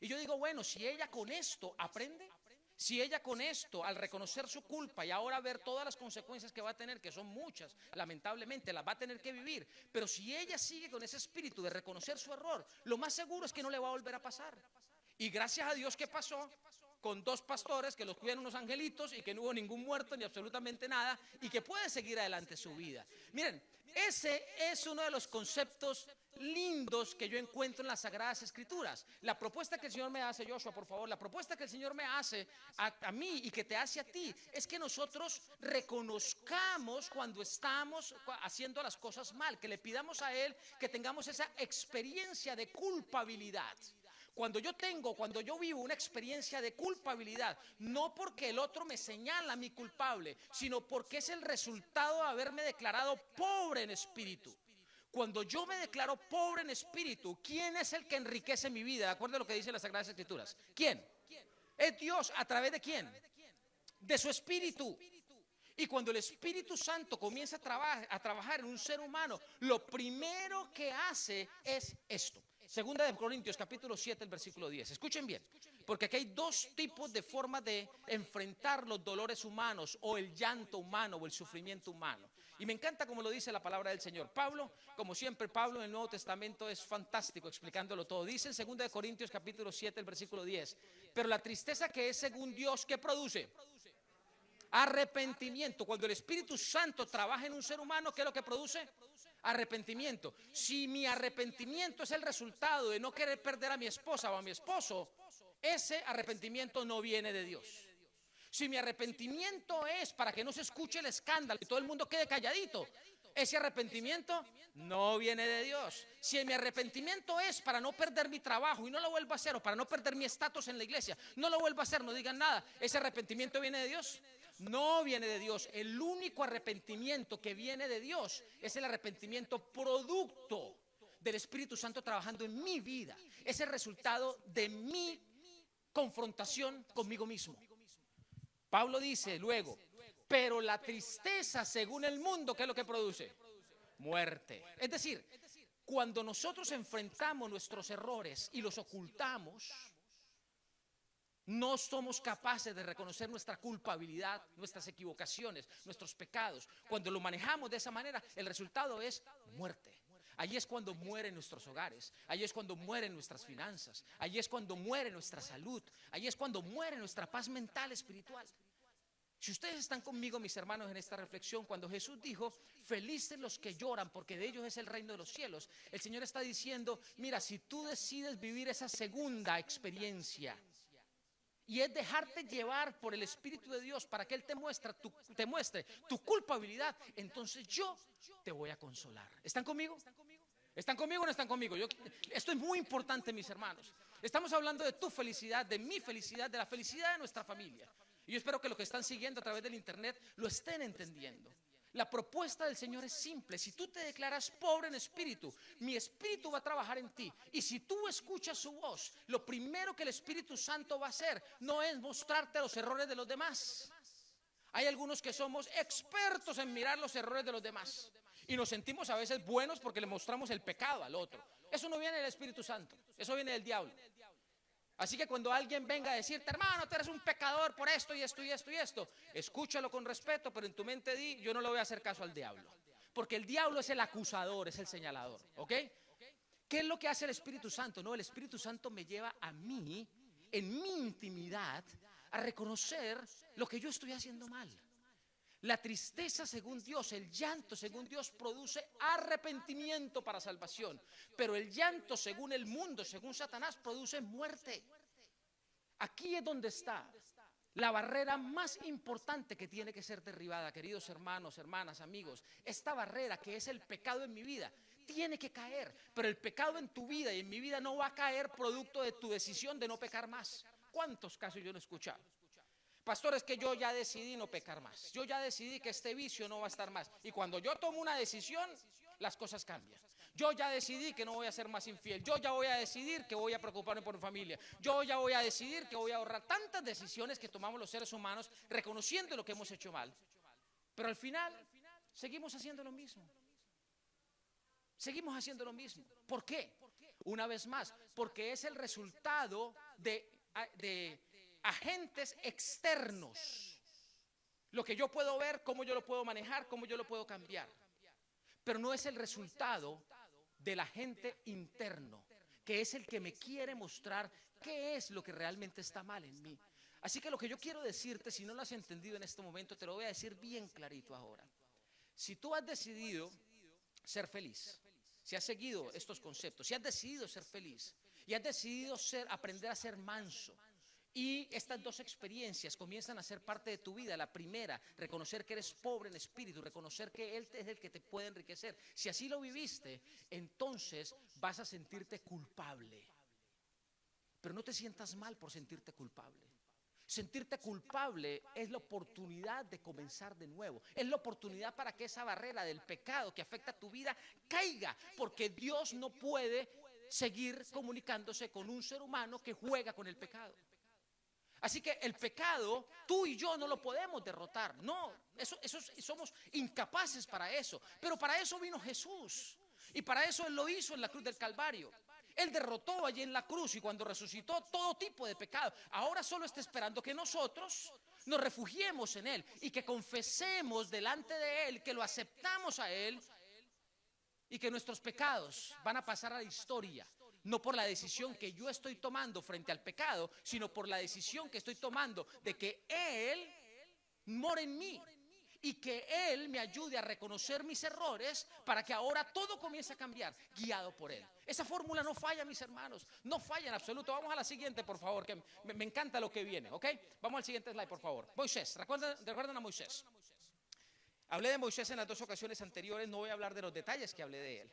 Y yo digo, bueno, si ella con esto aprende, si ella con esto, al reconocer su culpa y ahora ver todas las consecuencias que va a tener, que son muchas, lamentablemente las va a tener que vivir, pero si ella sigue con ese espíritu de reconocer su error, lo más seguro es que no le va a volver a pasar. Y gracias a Dios que pasó con 2 pastores que los cuidan unos angelitos y que no hubo ningún muerto ni absolutamente nada y que puede seguir adelante su vida. Miren, ese es uno de los conceptos lindos que yo encuentro en las Sagradas Escrituras. La propuesta que el Señor me hace, Joshua, por favor, la propuesta que el Señor me hace a mí y que te hace a ti es que nosotros reconozcamos cuando estamos haciendo las cosas mal, que le pidamos a Él que tengamos esa experiencia de culpabilidad. Cuando yo vivo una experiencia de culpabilidad, no porque el otro me señala a mí culpable, sino porque es el resultado de haberme declarado pobre en espíritu. Cuando yo me declaro pobre en espíritu, ¿quién es el que enriquece mi vida? De acuerdo a lo que dicen las Sagradas Escrituras. ¿Quién? Es Dios. ¿A través de quién? De su espíritu. Y cuando el Espíritu Santo comienza a trabajar en un ser humano, lo primero que hace es esto. Segunda de Corintios, capítulo 7, el versículo 10. Escuchen bien, porque aquí hay 2 tipos de formas de enfrentar los dolores humanos o el llanto humano o el sufrimiento humano. Y me encanta como lo dice la palabra del Señor. Pablo, como siempre, Pablo en el Nuevo Testamento es fantástico explicándolo todo. Dice en segunda de Corintios, capítulo 7, el versículo 10. Pero la tristeza que es según Dios, ¿qué produce? Arrepentimiento. Cuando el Espíritu Santo trabaja en un ser humano, ¿qué es lo que produce? Arrepentimiento. Si mi arrepentimiento es el resultado de no querer perder a mi esposa o a mi esposo, ese arrepentimiento no viene de Dios. Si mi arrepentimiento es para que no se escuche el escándalo y todo el mundo quede calladito, ese arrepentimiento no viene de Dios. Si mi arrepentimiento es para no perder mi trabajo y no lo vuelvo a hacer, o para no perder mi estatus en la iglesia, no lo vuelvo a hacer, no digan nada, ¿ese arrepentimiento viene de Dios? No viene de Dios. El único arrepentimiento que viene de Dios es el arrepentimiento producto del Espíritu Santo trabajando en mi vida. Es el resultado de mi confrontación conmigo mismo. Pablo dice luego, pero la tristeza según el mundo, ¿qué es lo que produce? Muerte. Es decir, cuando nosotros enfrentamos nuestros errores y los ocultamos, no somos capaces de reconocer nuestra culpabilidad, nuestras equivocaciones, nuestros pecados. Cuando lo manejamos de esa manera, el resultado es muerte. Allí es cuando mueren nuestros hogares, allí es cuando mueren nuestras finanzas, allí es cuando muere nuestra salud, allí es cuando muere nuestra paz mental espiritual. Si ustedes están conmigo, mis hermanos, en esta reflexión, cuando Jesús dijo, felices los que lloran, porque de ellos es el reino de los cielos, el Señor está diciendo, mira, si tú decides vivir esa segunda experiencia, y es dejarte llevar por el Espíritu de Dios para que Él te muestre tu culpabilidad, entonces yo te voy a consolar. ¿Están conmigo? ¿Están conmigo o no están conmigo? Esto es muy importante, mis hermanos. Estamos hablando de tu felicidad, de mi felicidad, de la felicidad de nuestra familia. Y yo espero que los que están siguiendo a través del internet lo estén entendiendo. La propuesta del Señor es simple. Si tú te declaras pobre en espíritu, mi espíritu va a trabajar en ti. Y si tú escuchas su voz, lo primero que el Espíritu Santo va a hacer no es mostrarte los errores de los demás. Hay algunos que somos expertos en mirar los errores de los demás y nos sentimos a veces buenos porque le mostramos el pecado al otro. Eso no viene del Espíritu Santo, eso viene del diablo. Así que cuando alguien venga a decirte, hermano, tú eres un pecador por esto y esto y esto y esto, escúchalo con respeto, pero en tu mente di, yo no le voy a hacer caso al diablo, porque el diablo es el acusador, es el señalador, ¿ok? ¿Qué es lo que hace el Espíritu Santo? No, el Espíritu Santo me lleva a mí, en mi intimidad, a reconocer lo que yo estoy haciendo mal. La tristeza según Dios, el llanto según Dios produce arrepentimiento para salvación, pero el llanto según el mundo, según Satanás, produce muerte. Aquí es donde está la barrera más importante que tiene que ser derribada, queridos hermanos, hermanas, amigos. Esta barrera que es el pecado en mi vida tiene que caer, pero el pecado en tu vida y en mi vida no va a caer producto de tu decisión de no pecar más. ¿Cuántos casos yo no he escuchado? Pastor, es que yo ya decidí no pecar más. Yo ya decidí que este vicio no va a estar más. Y cuando yo tomo una decisión, las cosas cambian. Yo ya decidí que no voy a ser más infiel. Yo ya voy a decidir que voy a preocuparme por mi familia. Yo ya voy a decidir que voy a ahorrar. Tantas decisiones que tomamos los seres humanos reconociendo lo que hemos hecho mal. Pero al final, seguimos haciendo lo mismo. Seguimos haciendo lo mismo. ¿Por qué? Una vez más, porque es el resultado de agentes externos. Lo que yo puedo ver, cómo yo lo puedo manejar, cómo yo lo puedo cambiar. Pero no es el resultado del agente interno, que es el que me quiere mostrar qué es lo que realmente está mal en mí. Así que lo que yo quiero decirte, si no lo has entendido en este momento, te lo voy a decir bien clarito ahora. Si tú has decidido ser feliz, si has seguido estos conceptos, si has decidido ser feliz y has decidido aprender a ser manso, y estas dos experiencias comienzan a ser parte de tu vida. La primera, reconocer que eres pobre en espíritu, reconocer que Él es el que te puede enriquecer. Si así lo viviste, entonces vas a sentirte culpable. Pero no te sientas mal por sentirte culpable. Sentirte culpable es la oportunidad de comenzar de nuevo. Es la oportunidad para que esa barrera del pecado que afecta a tu vida caiga, porque Dios no puede seguir comunicándose con un ser humano que juega con el pecado. Así que el pecado, tú y yo no lo podemos derrotar. No, somos incapaces para eso. Pero para eso vino Jesús. Y para eso Él lo hizo en la cruz del Calvario. Él derrotó allí en la cruz y cuando resucitó todo tipo de pecado. Ahora solo está esperando que nosotros nos refugiemos en Él y que confesemos delante de Él, que lo aceptamos a Él y que nuestros pecados van a pasar a la historia. No por la decisión que yo estoy tomando frente al pecado, sino por la decisión que estoy tomando de que Él mora en mí y que Él me ayude a reconocer mis errores para que ahora todo comience a cambiar, guiado por Él. Esa fórmula no falla, mis hermanos, no falla en absoluto. Vamos a la siguiente, por favor, que me encanta lo que viene, ¿ok? Vamos al siguiente slide, por favor. Moisés, ¿recuerdan a Moisés? Hablé de Moisés en las dos ocasiones anteriores, no voy a hablar de los detalles que hablé de él.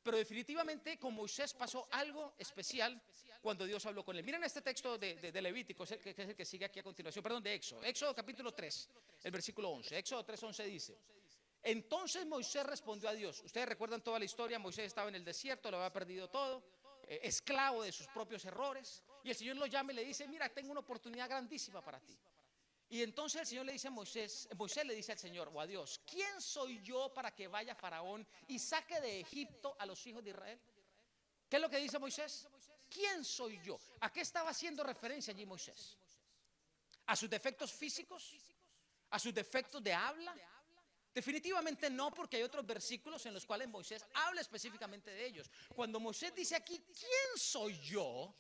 Pero definitivamente con Moisés pasó algo especial cuando Dios habló con él. Miren este texto de Levítico, que es el que sigue aquí a continuación, perdón, de Éxodo. Éxodo capítulo 3, el versículo 11. Éxodo 3:11 dice: entonces Moisés respondió a Dios. Ustedes recuerdan toda la historia. Moisés estaba en el desierto, lo había perdido todo, esclavo de sus propios errores. Y el Señor lo llama y le dice: mira, tengo una oportunidad grandísima para ti. Y entonces el Señor le dice a Moisés le dice al Señor o a Dios: ¿quién soy yo para que vaya Faraón y saque de Egipto a los hijos de Israel? ¿Qué es lo que dice Moisés? ¿Quién soy yo? ¿A qué estaba haciendo referencia allí Moisés? ¿A sus defectos físicos? ¿A sus defectos de habla? Definitivamente no, porque hay otros versículos en los cuales Moisés habla específicamente de ellos. Cuando Moisés dice aquí: ¿quién soy yo?,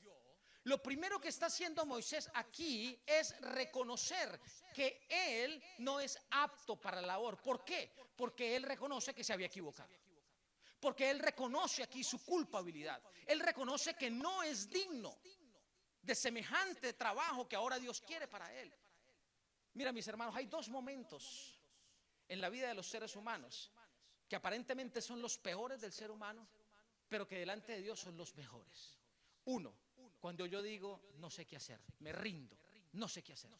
Lo primero que está haciendo Moisés aquí es reconocer que él no es apto para la labor. ¿Por qué? Porque él reconoce que se había equivocado. Porque él reconoce aquí su culpabilidad. Él reconoce que no es digno de semejante trabajo que ahora Dios quiere para él. Mira, mis hermanos, hay dos momentos en la vida de los seres humanos que aparentemente son los peores del ser humano, pero que delante de Dios son los mejores. Uno, cuando yo digo no sé qué hacer, me rindo, no sé qué hacer.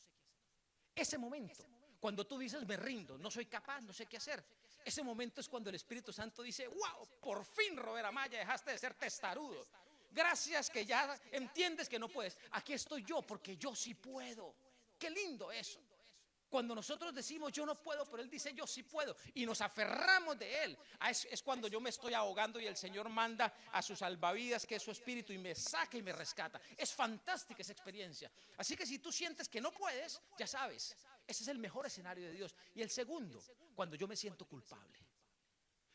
Ese momento, cuando tú dices me rindo, no soy capaz, no sé qué hacer, ese momento es cuando el Espíritu Santo dice: wow, por fin, Robert Amaya, dejaste de ser testarudo. Gracias que ya entiendes que no puedes. Aquí estoy yo porque yo sí puedo. Qué lindo eso. Cuando nosotros decimos yo no puedo, pero Él dice yo sí puedo, y nos aferramos de Él, es cuando yo me estoy ahogando y el Señor manda a su salvavidas, que es su Espíritu, y me saca y me rescata. Es fantástica esa experiencia. Así que si tú sientes que no puedes, ya sabes, ese es el mejor escenario de Dios. Y el segundo, cuando yo me siento culpable,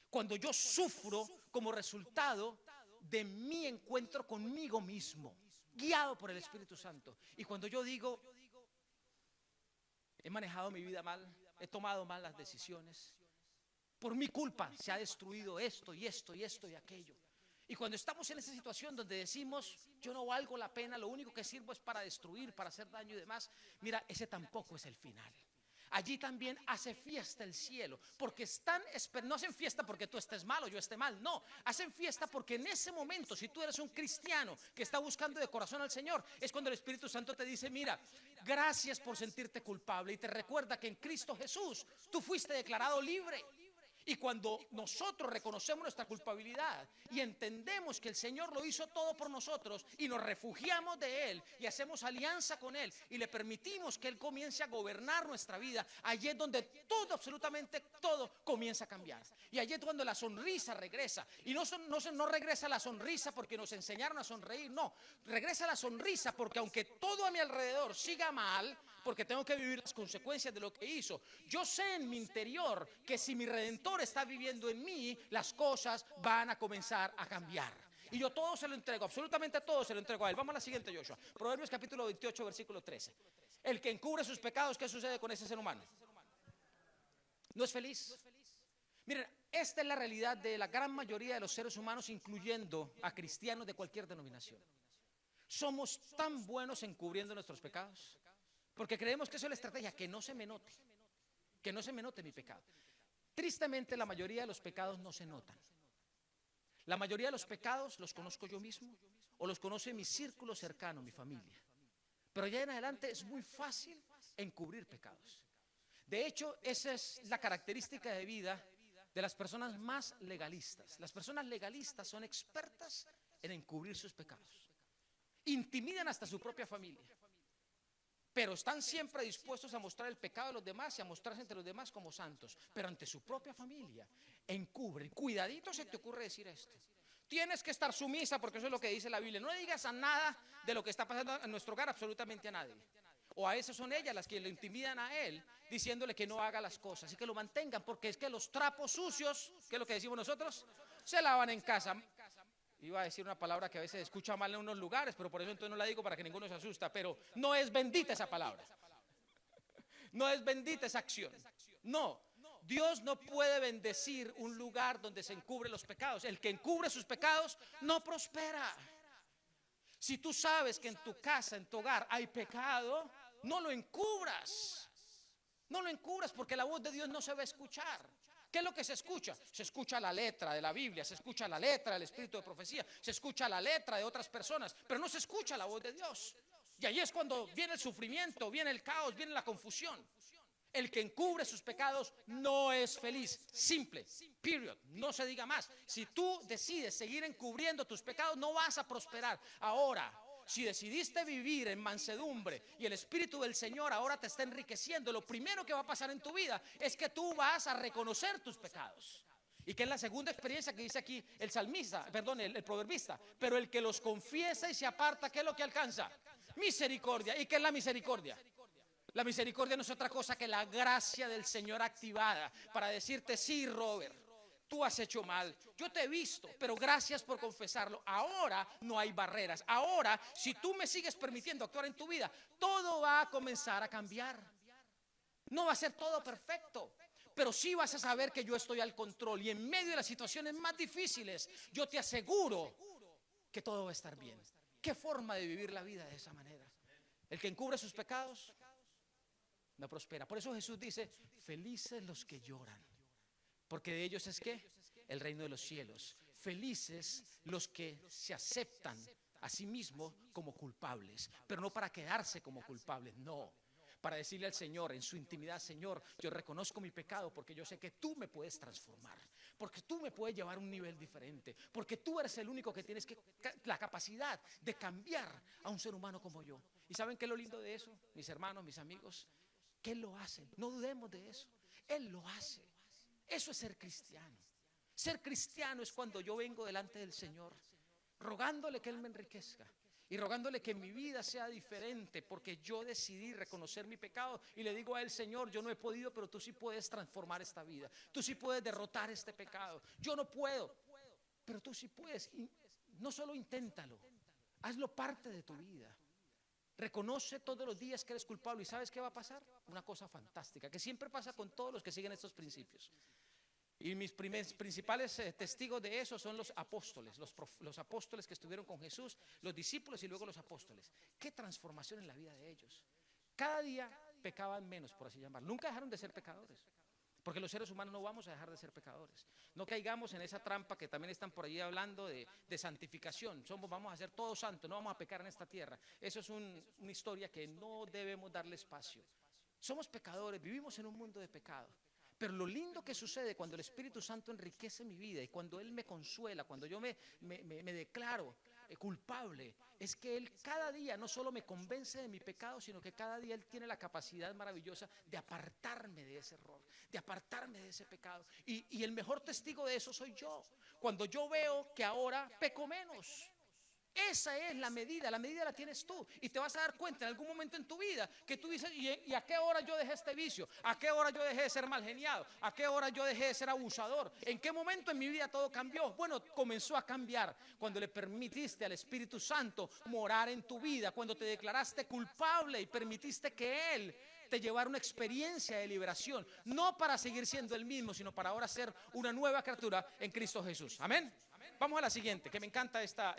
cuando yo sufro como resultado de mi encuentro conmigo mismo, guiado por el Espíritu Santo. Y cuando yo digo: he manejado mi vida mal, he tomado mal las decisiones, por mi culpa se ha destruido esto y esto y esto y aquello. Y cuando estamos en esa situación donde decimos yo no valgo la pena, lo único que sirvo es para destruir, para hacer daño y demás, mira, ese tampoco es el final. Allí también hace fiesta el cielo, porque no hacen fiesta porque tú estés mal o yo esté mal, no, hacen fiesta porque en ese momento, si tú eres un cristiano que está buscando de corazón al Señor, es cuando el Espíritu Santo te dice: mira, gracias por sentirte culpable, y te recuerda que en Cristo Jesús tú fuiste declarado libre. Y cuando nosotros reconocemos nuestra culpabilidad y entendemos que el Señor lo hizo todo por nosotros y nos refugiamos de Él y hacemos alianza con Él y le permitimos que Él comience a gobernar nuestra vida, allí es donde todo, absolutamente todo, comienza a cambiar. Y allí es cuando la sonrisa regresa. Y no regresa la sonrisa porque nos enseñaron a sonreír, no, regresa la sonrisa porque aunque todo a mi alrededor siga mal, porque tengo que vivir las consecuencias de lo que hizo, yo sé en mi interior que si mi Redentor está viviendo en mí, las cosas van a comenzar a cambiar. Y yo todo se lo entrego, absolutamente todo se lo entrego a Él. Vamos a la siguiente, Joshua. Proverbios capítulo 28, versículo 13. El que encubre sus pecados, ¿qué sucede con ese ser humano? No es feliz. Miren, esta es la realidad de la gran mayoría de los seres humanos, incluyendo a cristianos de cualquier denominación. Somos tan buenos encubriendo nuestros pecados, porque creemos que eso es la estrategia, que no se me note, que no se me note mi pecado. Tristemente, la mayoría de los pecados no se notan. La mayoría de los pecados los conozco yo mismo o los conoce mi círculo cercano, mi familia. Pero ya en adelante es muy fácil encubrir pecados. De hecho, esa es la característica de vida de las personas más legalistas. Las personas legalistas son expertas en encubrir sus pecados. Intimidan hasta su propia familia, pero están siempre dispuestos a mostrar el pecado de los demás y a mostrarse entre los demás como santos. Pero ante su propia familia encubren. Cuidadito se te ocurre decir esto. Tienes que estar sumisa porque eso es lo que dice la Biblia. No le digas a nada de lo que está pasando en nuestro hogar, absolutamente a nadie. O a esas son ellas las que lo intimidan a él, diciéndole que no haga las cosas y que lo mantengan, porque es que los trapos sucios, que es lo que decimos nosotros, se lavan en casa. Iba a decir una palabra que a veces escucha mal en unos lugares, pero por eso entonces no la digo para que ninguno se asusta, pero no es bendita esa palabra. No es bendita esa acción. No, Dios no puede bendecir un lugar donde se encubren los pecados. El que encubre sus pecados no prospera. Si tú sabes que en tu casa, en tu hogar hay pecado, no lo encubras. No lo encubras porque la voz de Dios no se va a escuchar. ¿Qué es lo que se escucha? Se escucha la letra de la Biblia, se escucha la letra del espíritu de profecía, se escucha la letra de otras personas, pero no se escucha la voz de Dios. Y ahí es cuando viene el sufrimiento, viene el caos, viene la confusión. El que encubre sus pecados no es feliz. Simple, period, no se diga más. Si tú decides seguir encubriendo tus pecados, no vas a prosperar. Ahora, si decidiste vivir en mansedumbre y el Espíritu del Señor ahora te está enriqueciendo, lo primero que va a pasar en tu vida es que tú vas a reconocer tus pecados. Y que es la segunda experiencia que dice aquí el salmista, perdón, el proverbista. Pero el que los confiesa y se aparta, ¿qué es lo que alcanza? Misericordia. ¿Y qué es la misericordia? La misericordia no es otra cosa que la gracia del Señor activada para decirte: sí, Robert, Tú has hecho mal, yo te he visto, pero gracias por confesarlo. Ahora no hay barreras. Ahora, si tú me sigues permitiendo actuar en tu vida, todo va a comenzar a cambiar. No va a ser todo perfecto, pero sí vas a saber que yo estoy al control. Y en medio de las situaciones más difíciles, yo te aseguro que todo va a estar bien. ¿Qué forma de vivir la vida de esa manera? El que encubre sus pecados no prospera. Por eso Jesús dice: felices los que lloran, porque de ellos es ¿qué? El reino de los cielos. Felices los que se aceptan a sí mismos como culpables, pero no para quedarse como culpables, no. Para decirle al Señor en su intimidad: Señor, yo reconozco mi pecado porque yo sé que tú me puedes transformar, porque tú me puedes llevar a un nivel diferente, porque tú eres el único que tienes la capacidad de cambiar a un ser humano como yo. ¿Y saben qué es lo lindo de eso, mis hermanos, mis amigos? Que Él lo hace, no dudemos de eso. Él lo hace. Eso es ser cristiano. Ser cristiano es cuando yo vengo delante del Señor rogándole que Él me enriquezca y rogándole que mi vida sea diferente, porque yo decidí reconocer mi pecado y le digo a Él: Señor, yo no he podido, pero tú sí puedes transformar esta vida, tú sí puedes derrotar este pecado. Yo no puedo, pero tú sí puedes. Y no solo inténtalo, hazlo parte de tu vida. Reconoce todos los días que eres culpable. ¿Y sabes qué va a pasar? Una cosa fantástica, que siempre pasa con todos los que siguen estos principios. Y mis principales testigos de eso son los apóstoles, los apóstoles que estuvieron con Jesús, los discípulos y luego los apóstoles. Qué transformación en la vida de ellos. Cada día pecaban menos, por así llamarlo. Nunca dejaron de ser pecadores, porque los seres humanos no vamos a dejar de ser pecadores. No caigamos en esa trampa que también están por allí hablando de santificación. Vamos a ser todos santos, no vamos a pecar en esta tierra. Eso es una historia que no debemos darle espacio. Somos pecadores, vivimos en un mundo de pecado. Pero lo lindo que sucede cuando el Espíritu Santo enriquece mi vida y cuando Él me consuela, cuando yo me declaro culpable, es que Él cada día no solo me convence de mi pecado, sino que cada día Él tiene la capacidad maravillosa de apartarme de ese error, de apartarme de ese pecado. Y el mejor testigo de eso soy yo. Cuando yo veo que ahora peco menos. Esa es la medida la tienes tú. Y te vas a dar cuenta en algún momento en tu vida que tú dices: ¿y a qué hora yo dejé este vicio? ¿A qué hora yo dejé de ser mal geniado? ¿A qué hora yo dejé de ser abusador? ¿En qué momento en mi vida todo cambió? Bueno, comenzó a cambiar cuando le permitiste al Espíritu Santo morar en tu vida, cuando te declaraste culpable y permitiste que Él te llevara una experiencia de liberación, no para seguir siendo el mismo, sino para ahora ser una nueva criatura en Cristo Jesús. Amén. Vamos a la siguiente, que me encanta esta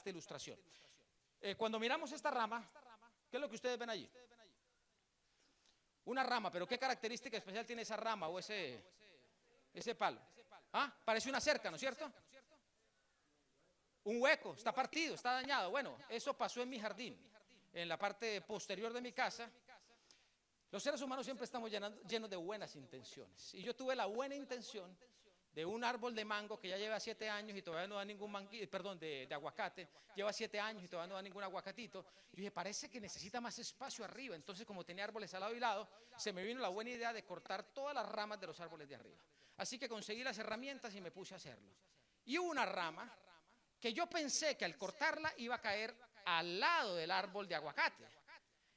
ilustración. Cuando miramos esta rama, ¿qué es lo que ustedes ven allí? Una rama, pero ¿qué característica especial tiene esa rama o ese palo? ¿Ah? Parece una cerca, ¿no es cierto? Un hueco, está partido, está dañado. Bueno, eso pasó en mi jardín, en la parte posterior de mi casa. Los seres humanos siempre estamos llenos de buenas intenciones. Y yo tuve la buena intención de un árbol de mango que ya lleva 7 años y todavía no da ningún de aguacate, lleva 7 años y todavía no da ningún aguacatito. Y dije: parece que necesita más espacio arriba. Entonces, como tenía árboles al lado y lado, se me vino la buena idea de cortar todas las ramas de los árboles de arriba. Así que conseguí las herramientas y me puse a hacerlo. Y hubo una rama que yo pensé que al cortarla iba a caer al lado del árbol de aguacate.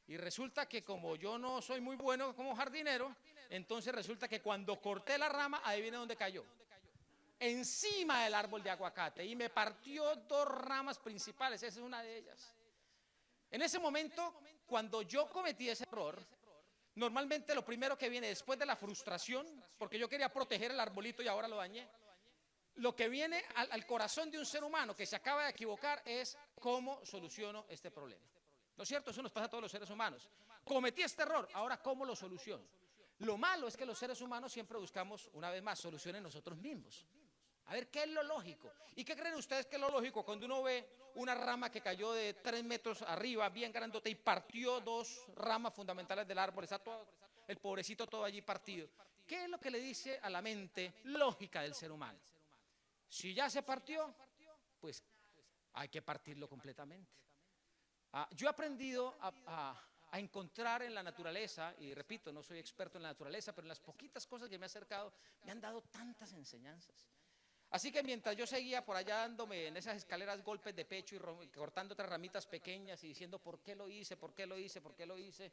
Y resulta que como yo no soy muy bueno como jardinero, entonces resulta que cuando corté la rama, adivina dónde cayó. Encima del árbol de aguacate, y me partió 2 ramas principales. Esa es una de ellas. En ese momento, cuando yo cometí ese error, normalmente lo primero que viene después de la frustración, porque yo quería proteger el arbolito y ahora lo dañé, lo que viene al corazón de un ser humano que se acaba de equivocar es: ¿cómo soluciono este problema? ¿No es cierto? Eso nos pasa a todos los seres humanos. Cometí este error, ahora ¿cómo lo soluciono? Lo malo es que los seres humanos siempre buscamos, una vez más, soluciones nosotros mismos. A ver, ¿qué es lo lógico? ¿Y qué creen ustedes que es lo lógico cuando uno ve una rama que cayó de 3 metros arriba, bien grandote, y partió 2 ramas fundamentales del árbol? Está todo, el pobrecito todo allí partido. ¿Qué es lo que le dice a la mente lógica del ser humano? Si ya se partió, pues hay que partirlo completamente. Yo he aprendido a encontrar en la naturaleza, y repito, no soy experto en la naturaleza, pero en las poquitas cosas que me he acercado, me han dado tantas enseñanzas. Así que mientras yo seguía por allá dándome en esas escaleras golpes de pecho y cortando otras ramitas pequeñas y diciendo: ¿por qué lo hice? ¿Por qué lo hice? ¿Por qué lo hice?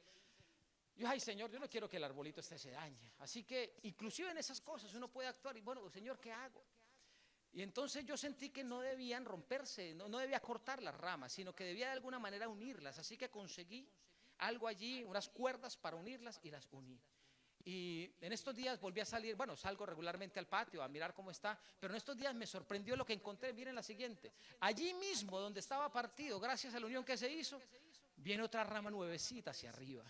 Yo, ay Señor, yo no quiero que el arbolito este se dañe. Así que inclusive en esas cosas uno puede actuar y bueno, Señor, ¿qué hago? Y entonces yo sentí que no debían romperse, no debía cortar las ramas, sino que debía de alguna manera unirlas. Así que conseguí algo allí, unas cuerdas para unirlas y las uní. Y en estos días volví a salir, bueno, salgo regularmente al patio a mirar cómo está, pero en estos días me sorprendió lo que encontré. Miren la siguiente, allí mismo donde estaba partido, gracias a la unión que se hizo, viene otra rama nuevecita hacia arriba.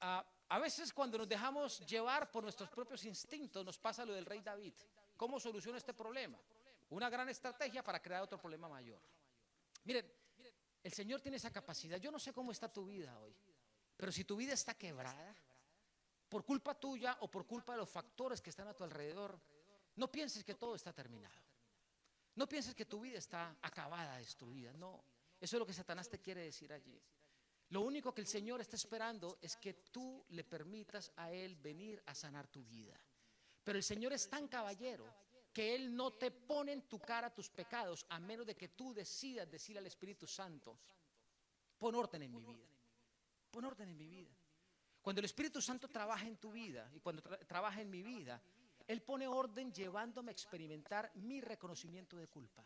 A veces cuando nos dejamos llevar por nuestros propios instintos nos pasa lo del rey David. ¿Cómo soluciona este problema? Una gran estrategia para crear otro problema mayor. Miren, el Señor tiene esa capacidad. Yo no sé cómo está tu vida hoy, pero si tu vida está quebrada, por culpa tuya o por culpa de los factores que están a tu alrededor, no pienses que todo está terminado. No pienses que tu vida está acabada, destruida. No, eso es lo que Satanás te quiere decir allí. Lo único que el Señor está esperando es que tú le permitas a Él venir a sanar tu vida. Pero el Señor es tan caballero que Él no te pone en tu cara tus pecados a menos de que tú decidas decir al Espíritu Santo, pon orden en mi vida, pon orden en mi vida. Cuando el Espíritu Santo trabaja en tu vida y cuando trabaja en mi vida, Él pone orden llevándome a experimentar mi reconocimiento de culpa.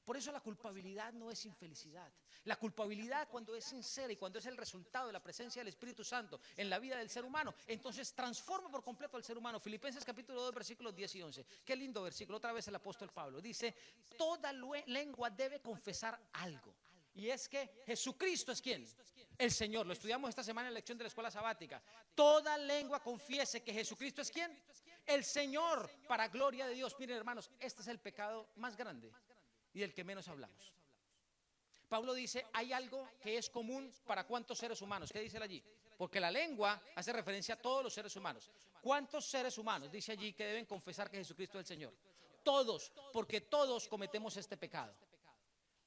Por eso la culpabilidad no es infelicidad. La culpabilidad, cuando es sincera y cuando es el resultado de la presencia del Espíritu Santo en la vida del ser humano, entonces transforma por completo al ser humano. Filipenses capítulo 2 versículos 10 y 11. Qué lindo versículo, otra vez el apóstol Pablo. Dice, toda lengua debe confesar algo. Y es que Jesucristo es ¿quién? El Señor. Lo estudiamos esta semana en la lección de la escuela sabática. Toda lengua confiese que Jesucristo es ¿quién? El Señor, para gloria de Dios. Miren, hermanos, este es el pecado más grande y del que menos hablamos. Pablo dice, hay algo que es común para cuántos seres humanos. ¿Qué dice él allí? Porque la lengua hace referencia a todos los seres humanos. ¿Cuántos seres humanos dice allí que deben confesar que Jesucristo es el Señor? Todos, porque todos cometemos este pecado.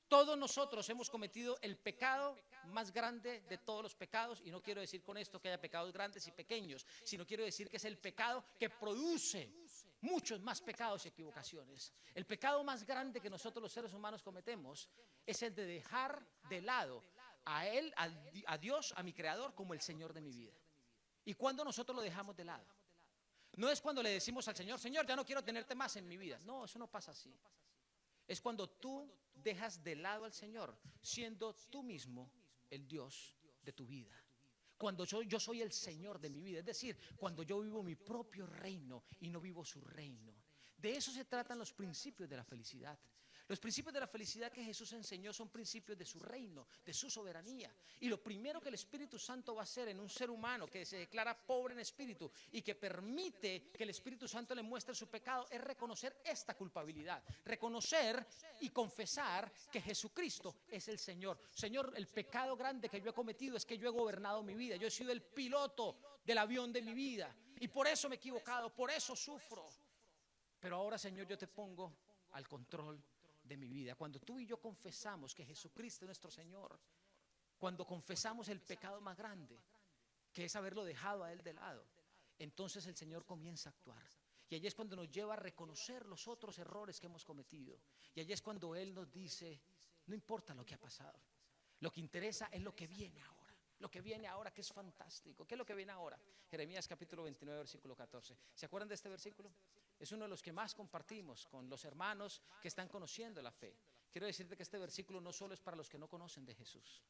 Todos nosotros hemos cometido el pecado más grande de todos los pecados, y no quiero decir con esto que haya pecados grandes y pequeños, sino quiero decir que es el pecado que produce muchos más pecados y equivocaciones. El pecado más grande que nosotros los seres humanos cometemos es el de dejar de lado a Él, a Dios, a mi Creador, como el Señor de mi vida. ¿Y cuando nosotros lo dejamos de lado? No es cuando le decimos al Señor, Señor, ya no quiero tenerte más en mi vida. No, eso no pasa así. Es cuando tú dejas de lado al Señor, siendo tú mismo el Dios de tu vida. Cuando yo soy el Señor de mi vida, es decir, cuando yo vivo mi propio reino y no vivo su reino. De eso se tratan los principios de la felicidad. Los principios de la felicidad que Jesús enseñó son principios de su reino, de su soberanía. Y lo primero que el Espíritu Santo va a hacer en un ser humano que se declara pobre en espíritu y que permite que el Espíritu Santo le muestre su pecado es reconocer esta culpabilidad. Reconocer y confesar que Jesucristo es el Señor. Señor, el pecado grande que yo he cometido es que yo he gobernado mi vida. Yo he sido el piloto del avión de mi vida. Y por eso me he equivocado, por eso sufro. Pero ahora, Señor, yo te pongo al control de mi vida. Cuando tú y yo confesamos que Jesucristo es nuestro Señor, cuando confesamos el pecado más grande, que es haberlo dejado a Él de lado, entonces el Señor comienza a actuar. Y allí es cuando nos lleva a reconocer los otros errores que hemos cometido. Y allí es cuando Él nos dice, no importa lo que ha pasado, lo que interesa es lo que viene ahora. Lo que viene ahora, que es fantástico. ¿Qué es lo que viene ahora? Jeremías capítulo 29, versículo 14. ¿Se acuerdan de este versículo? Es uno de los que más compartimos con los hermanos que están conociendo la fe. Quiero decirte que este versículo no solo es para los que no conocen de Jesús.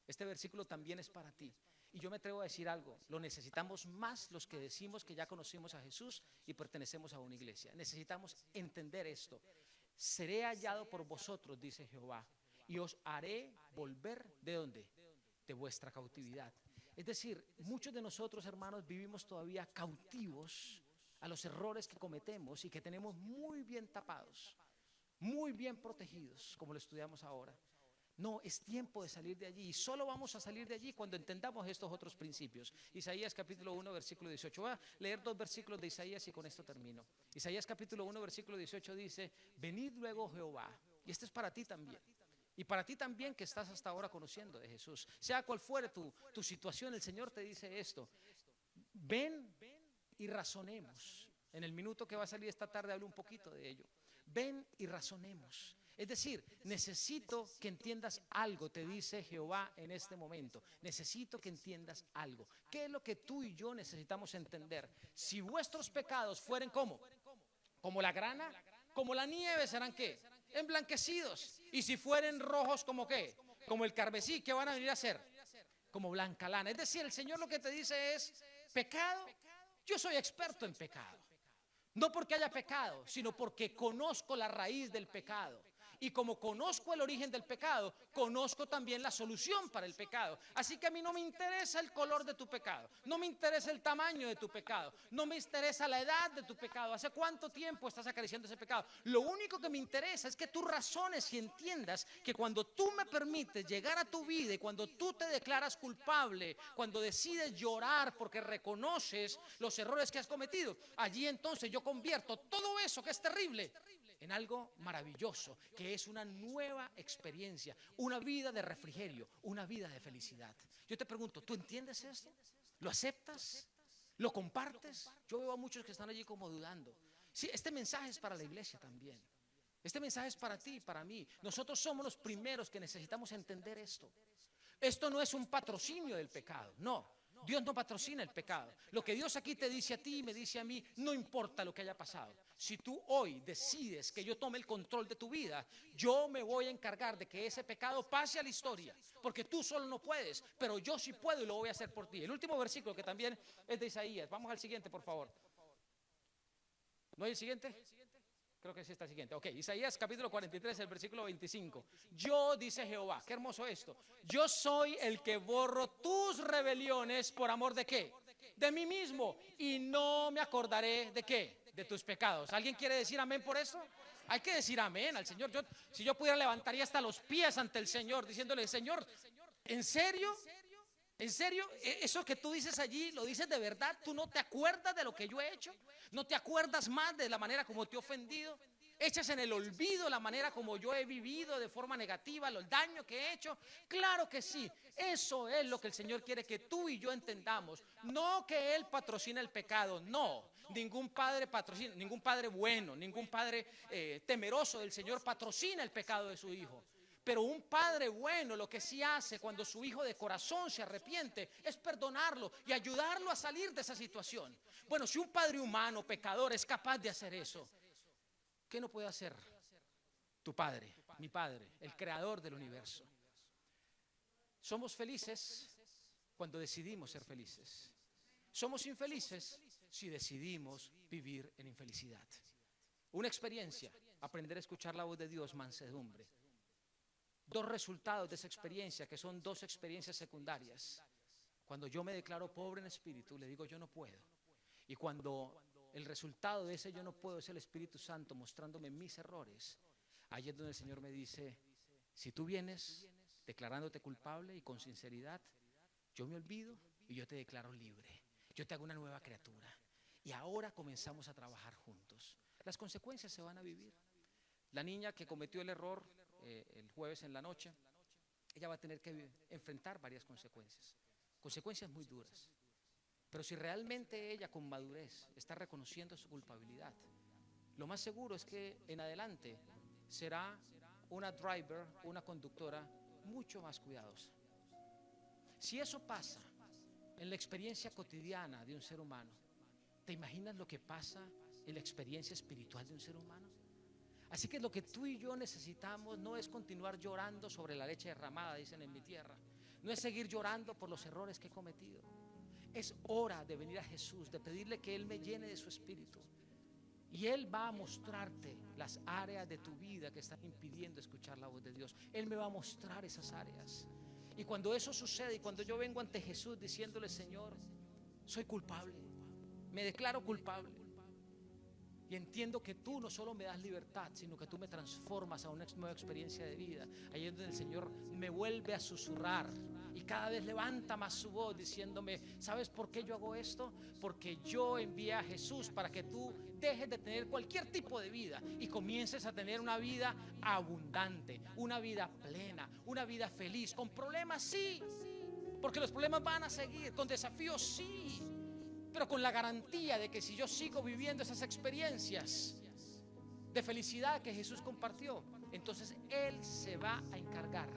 Este versículo también es para ti. Y yo me atrevo a decir algo, lo necesitamos más los que decimos que ya conocimos a Jesús y pertenecemos a una iglesia. Necesitamos entender esto. Seré hallado por vosotros, dice Jehová, y os haré volver, ¿de dónde? De vuestra cautividad. Es decir, muchos de nosotros, hermanos, vivimos todavía cautivos a los errores que cometemos y que tenemos muy bien tapados, muy bien protegidos, como lo estudiamos ahora. No, es tiempo de salir de allí, y solo vamos a salir de allí cuando entendamos estos otros principios. Isaías capítulo 1, versículo 18. Voy a leer 2 versículos de Isaías y con esto termino. Isaías capítulo 1, versículo 18 dice, venid luego Jehová, y este es para ti también. Y para ti también que estás hasta ahora conociendo de Jesús, sea cual fuere tu situación, el Señor te dice esto, ven y razonemos. En el minuto que va a salir esta tarde hablo un poquito de ello. Ven y razonemos. Es decir, necesito que entiendas algo, te dice Jehová en este momento. Necesito que entiendas algo. ¿Qué es lo que tú y yo necesitamos entender? Si vuestros pecados fueren como la grana, como la nieve, ¿serán qué? Emblanquecidos. Y si fueren rojos, ¿como qué? Como el carmesí, ¿qué van a venir a ser? Como blanca lana. Es decir, el Señor lo que te dice es, pecado, yo soy experto en pecado. No porque haya pecado, sino porque conozco la raíz del pecado. Y como conozco el origen del pecado, conozco también la solución para el pecado. Así que a mí no me interesa el color de tu pecado, no me interesa el tamaño de tu pecado, no me interesa la edad de tu pecado, hace cuánto tiempo estás acariciando ese pecado. Lo único que me interesa es que tú razones y entiendas que cuando tú me permites llegar a tu vida y cuando tú te declaras culpable, cuando decides llorar porque reconoces los errores que has cometido, allí entonces yo convierto todo eso que es terrible en algo maravilloso, que es una nueva experiencia, una vida de refrigerio, una vida de felicidad. Yo te pregunto, ¿tú entiendes esto? ¿Lo aceptas? ¿Lo compartes? Yo veo a muchos que están allí como dudando. Sí, este mensaje es para la iglesia también. Este mensaje es para ti y para mí. Nosotros somos los primeros que necesitamos entender esto. Esto no es un patrocinio del pecado, no. Dios no patrocina el pecado. Lo que Dios aquí te dice a ti y me dice a mí, no importa lo que haya pasado. Si tú hoy decides que yo tome el control de tu vida, yo me voy a encargar de que ese pecado pase a la historia, porque tú solo no puedes, pero yo sí puedo y lo voy a hacer por ti. El último versículo, que también es de Isaías. Vamos al siguiente, por favor. ¿No hay el siguiente? Creo que sí está el siguiente. Ok, Isaías capítulo 43, el versículo 25. Yo, dice Jehová, qué hermoso esto. Yo soy el que borro tus rebeliones por amor de qué? De mí mismo. Y no me acordaré de qué? De tus pecados. ¿Alguien quiere decir amén por eso? Hay que decir amén al Señor. Si yo pudiera, levantaría hasta los pies ante el Señor diciéndole, Señor, ¿en serio? ¿En serio? ¿Eso que tú dices allí, lo dices de verdad? ¿Tú no te acuerdas de lo que yo he hecho? ¿No te acuerdas más de la manera como te he ofendido? ¿Echas en el olvido la manera como yo he vivido de forma negativa, los daños que he hecho? Claro que sí. Eso es lo que el Señor quiere que tú y yo entendamos. No que Él patrocina el pecado, no. Ningún padre patrocina, ningún padre bueno, ningún padre temeroso del Señor patrocina el pecado de su hijo. Pero un padre bueno lo que sí hace cuando su hijo de corazón se arrepiente es perdonarlo y ayudarlo a salir de esa situación. Bueno, si un padre humano, pecador, es capaz de hacer eso, ¿qué no puede hacer tu padre, mi padre, el creador del universo? Somos felices cuando decidimos ser felices. Somos infelices si decidimos vivir en infelicidad. Una experiencia, aprender a escuchar la voz de Dios, mansedumbre. Dos resultados de esa experiencia, que son dos experiencias secundarias. Cuando yo me declaro pobre en espíritu, le digo yo no puedo. Y cuando el resultado de ese yo no puedo es el Espíritu Santo mostrándome mis errores, ahí es donde el Señor me dice, si tú vienes declarándote culpable y con sinceridad, yo me olvido y yo te declaro libre. Yo te hago una nueva criatura. Y ahora comenzamos a trabajar juntos. Las consecuencias se van a vivir. La niña que cometió el error el jueves en la noche, ella va a tener que enfrentar varias consecuencias, consecuencias muy duras. Pero si realmente ella con madurez está reconociendo su culpabilidad, lo más seguro es que en adelante será una driver, una conductora mucho más cuidadosa. Si eso pasa en la experiencia cotidiana de un ser humano, ¿te imaginas lo que pasa en la experiencia espiritual de un ser humano? Así que lo que tú y yo necesitamos no es continuar llorando sobre la leche derramada, dicen en mi tierra. No es seguir llorando por los errores que he cometido. Es hora de venir a Jesús, de pedirle que Él me llene de su espíritu. Y Él va a mostrarte las áreas de tu vida que están impidiendo escuchar la voz de Dios. Él me va a mostrar esas áreas. Y cuando eso sucede y cuando yo vengo ante Jesús diciéndole, Señor, soy culpable, me declaro culpable. Y entiendo que tú no solo me das libertad, sino que tú me transformas a una nueva experiencia de vida. Ahí es donde el Señor me vuelve a susurrar y cada vez levanta más su voz diciéndome, ¿sabes por qué yo hago esto? Porque yo envié a Jesús para que tú dejes de tener cualquier tipo de vida y comiences a tener una vida abundante, una vida plena, una vida feliz, con problemas sí, porque los problemas van a seguir, con desafíos sí, pero con la garantía de que si yo sigo viviendo esas experiencias de felicidad que Jesús compartió, entonces Él se va a encargar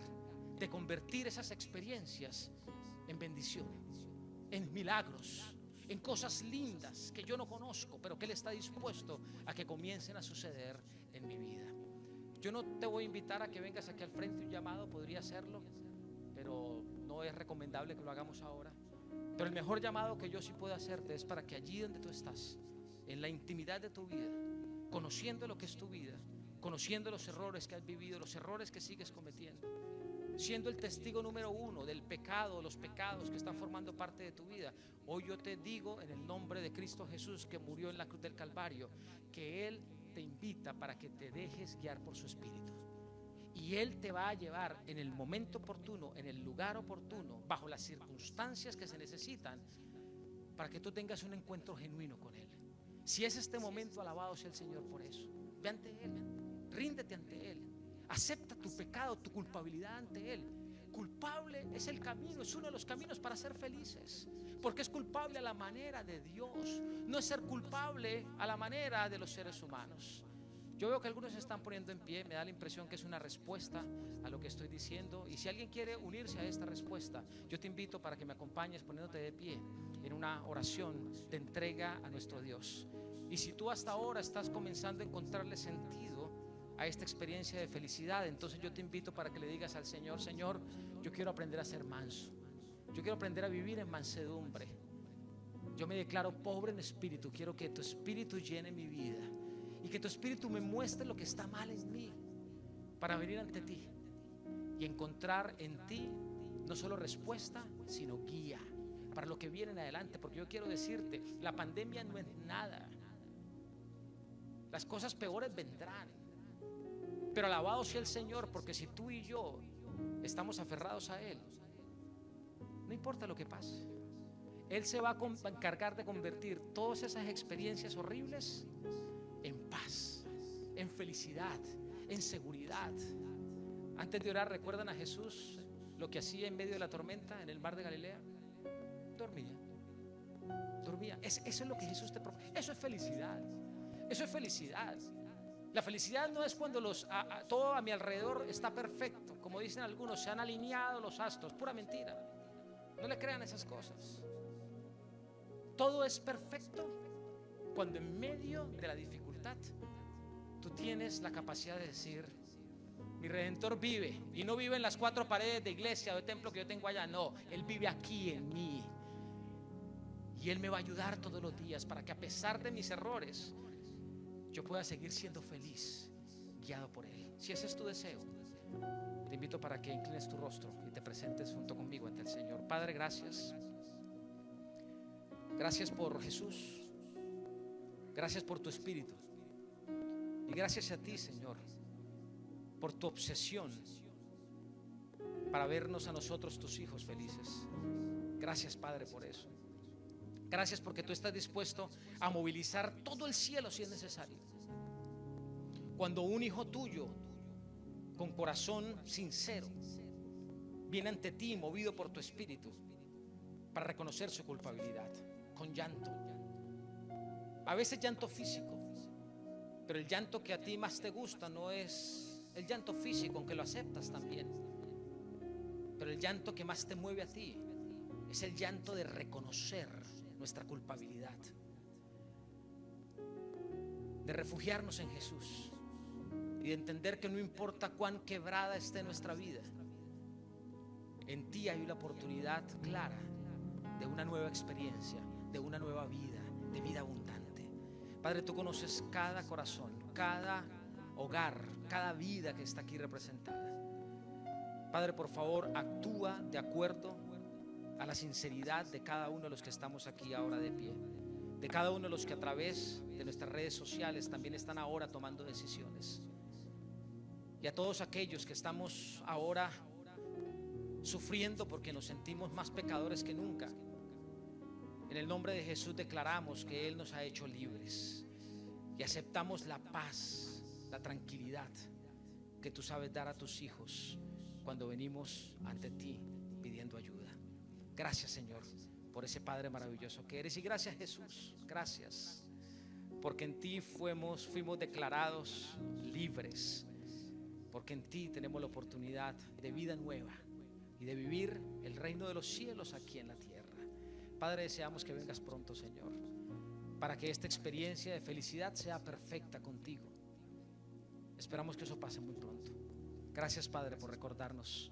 de convertir esas experiencias en bendición, en milagros, en cosas lindas que yo no conozco, pero que Él está dispuesto a que comiencen a suceder en mi vida. Yo no te voy a invitar a que vengas aquí al frente, un llamado, podría hacerlo, pero no es recomendable que lo hagamos ahora. Pero el mejor llamado que yo sí puedo hacerte es para que allí donde tú estás, en la intimidad de tu vida, conociendo lo que es tu vida, conociendo los errores que has vivido, los errores que sigues cometiendo, siendo el testigo número uno del pecado, los pecados que están formando parte de tu vida, hoy yo te digo en el nombre de Cristo Jesús, que murió en la cruz del Calvario, que Él te invita para que te dejes guiar por su Espíritu. Y Él te va a llevar en el momento oportuno, en el lugar oportuno, bajo las circunstancias que se necesitan, para que tú tengas un encuentro genuino con Él. Si es este momento, alabado sea el Señor por eso. Ve ante Él, ríndete ante Él, acepta tu pecado, tu culpabilidad ante Él. Culpable es el camino, es uno de los caminos para ser felices, porque es culpable a la manera de Dios, no es ser culpable a la manera de los seres humanos. Yo veo que algunos se están poniendo en pie, me da la impresión que es una respuesta a lo que estoy diciendo, y si alguien quiere unirse a esta respuesta, yo te invito para que me acompañes poniéndote de pie en una oración de entrega a nuestro Dios. Y si tú hasta ahora estás comenzando a encontrarle sentido a esta experiencia de felicidad, entonces yo te invito para que le digas al Señor: Señor, yo quiero aprender a ser manso, yo quiero aprender a vivir en mansedumbre, yo me declaro pobre en espíritu, quiero que tu espíritu llene mi vida y que tu espíritu me muestre lo que está mal en mí, para venir ante ti y encontrar en ti no solo respuesta, sino guía para lo que viene en adelante. Porque yo quiero decirte, la pandemia no es nada, las cosas peores vendrán, pero alabado sea el Señor, porque si tú y yo estamos aferrados a Él, no importa lo que pase, Él se va a encargar de convertir todas esas experiencias horribles en paz, en felicidad, en seguridad. Antes de orar, ¿recuerdan a Jesús lo que hacía en medio de la tormenta en el mar de Galilea? Dormía. Eso es lo que Jesús te propone. Eso es felicidad. Eso es felicidad. La felicidad no es cuando todo a mi alrededor está perfecto, como dicen algunos, se han alineado los astros. Pura mentira. No le crean esas cosas. Todo es perfecto cuando en medio de la dificultad tú tienes la capacidad de decir: mi Redentor vive, y no vive en las cuatro paredes de iglesia o de templo que yo tengo allá, no, Él vive aquí en mí, y Él me va a ayudar todos los días para que, a pesar de mis errores, yo pueda seguir siendo feliz, guiado por Él. Si ese es tu deseo, te invito para que inclines tu rostro y te presentes junto conmigo ante el Señor. Padre, gracias. Gracias por Jesús. Gracias por tu Espíritu. Y gracias a ti, Señor, por tu obsesión para vernos a nosotros, tus hijos, felices. Gracias, Padre, por eso. Gracias porque tú estás dispuesto a movilizar todo el cielo si es necesario. Cuando un hijo tuyo, con corazón sincero, viene ante ti movido por tu Espíritu para reconocer su culpabilidad, con llanto. A veces llanto físico, pero el llanto que a ti más te gusta no es el llanto físico, aunque lo aceptas también. Pero el llanto que más te mueve a ti es el llanto de reconocer nuestra culpabilidad, de refugiarnos en Jesús y de entender que no importa cuán quebrada esté nuestra vida, en ti hay una oportunidad clara de una nueva experiencia, de una nueva vida, de vida abundante. Padre, tú conoces cada corazón, cada hogar, cada vida que está aquí representada. Padre, por favor, actúa de acuerdo a la sinceridad de cada uno de los que estamos aquí ahora de pie, de cada uno de los que a través de nuestras redes sociales también están ahora tomando decisiones, y a todos aquellos que estamos ahora sufriendo porque nos sentimos más pecadores que nunca. En el nombre de Jesús declaramos que Él nos ha hecho libres y aceptamos la paz, la tranquilidad que tú sabes dar a tus hijos cuando venimos ante ti pidiendo ayuda. Gracias, Señor, por ese Padre maravilloso que eres, y gracias, Jesús, gracias porque en ti fuimos declarados libres, porque en ti tenemos la oportunidad de vida nueva y de vivir el reino de los cielos aquí en la tierra. Padre, deseamos que vengas pronto, Señor, para que esta experiencia de felicidad sea perfecta contigo. Esperamos que eso pase muy pronto. Gracias, Padre, por recordarnos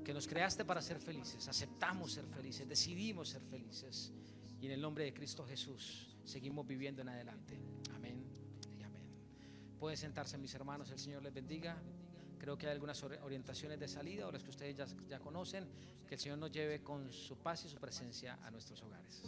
que nos creaste para ser felices. Aceptamos ser felices, decidimos ser felices, y en el nombre de Cristo Jesús seguimos viviendo en adelante. Amén y amén. Pueden sentarse, mis hermanos, el Señor les bendiga. Creo que hay algunas orientaciones de salida, o las que ustedes ya conocen. Que el Señor nos lleve con su paz y su presencia a nuestros hogares.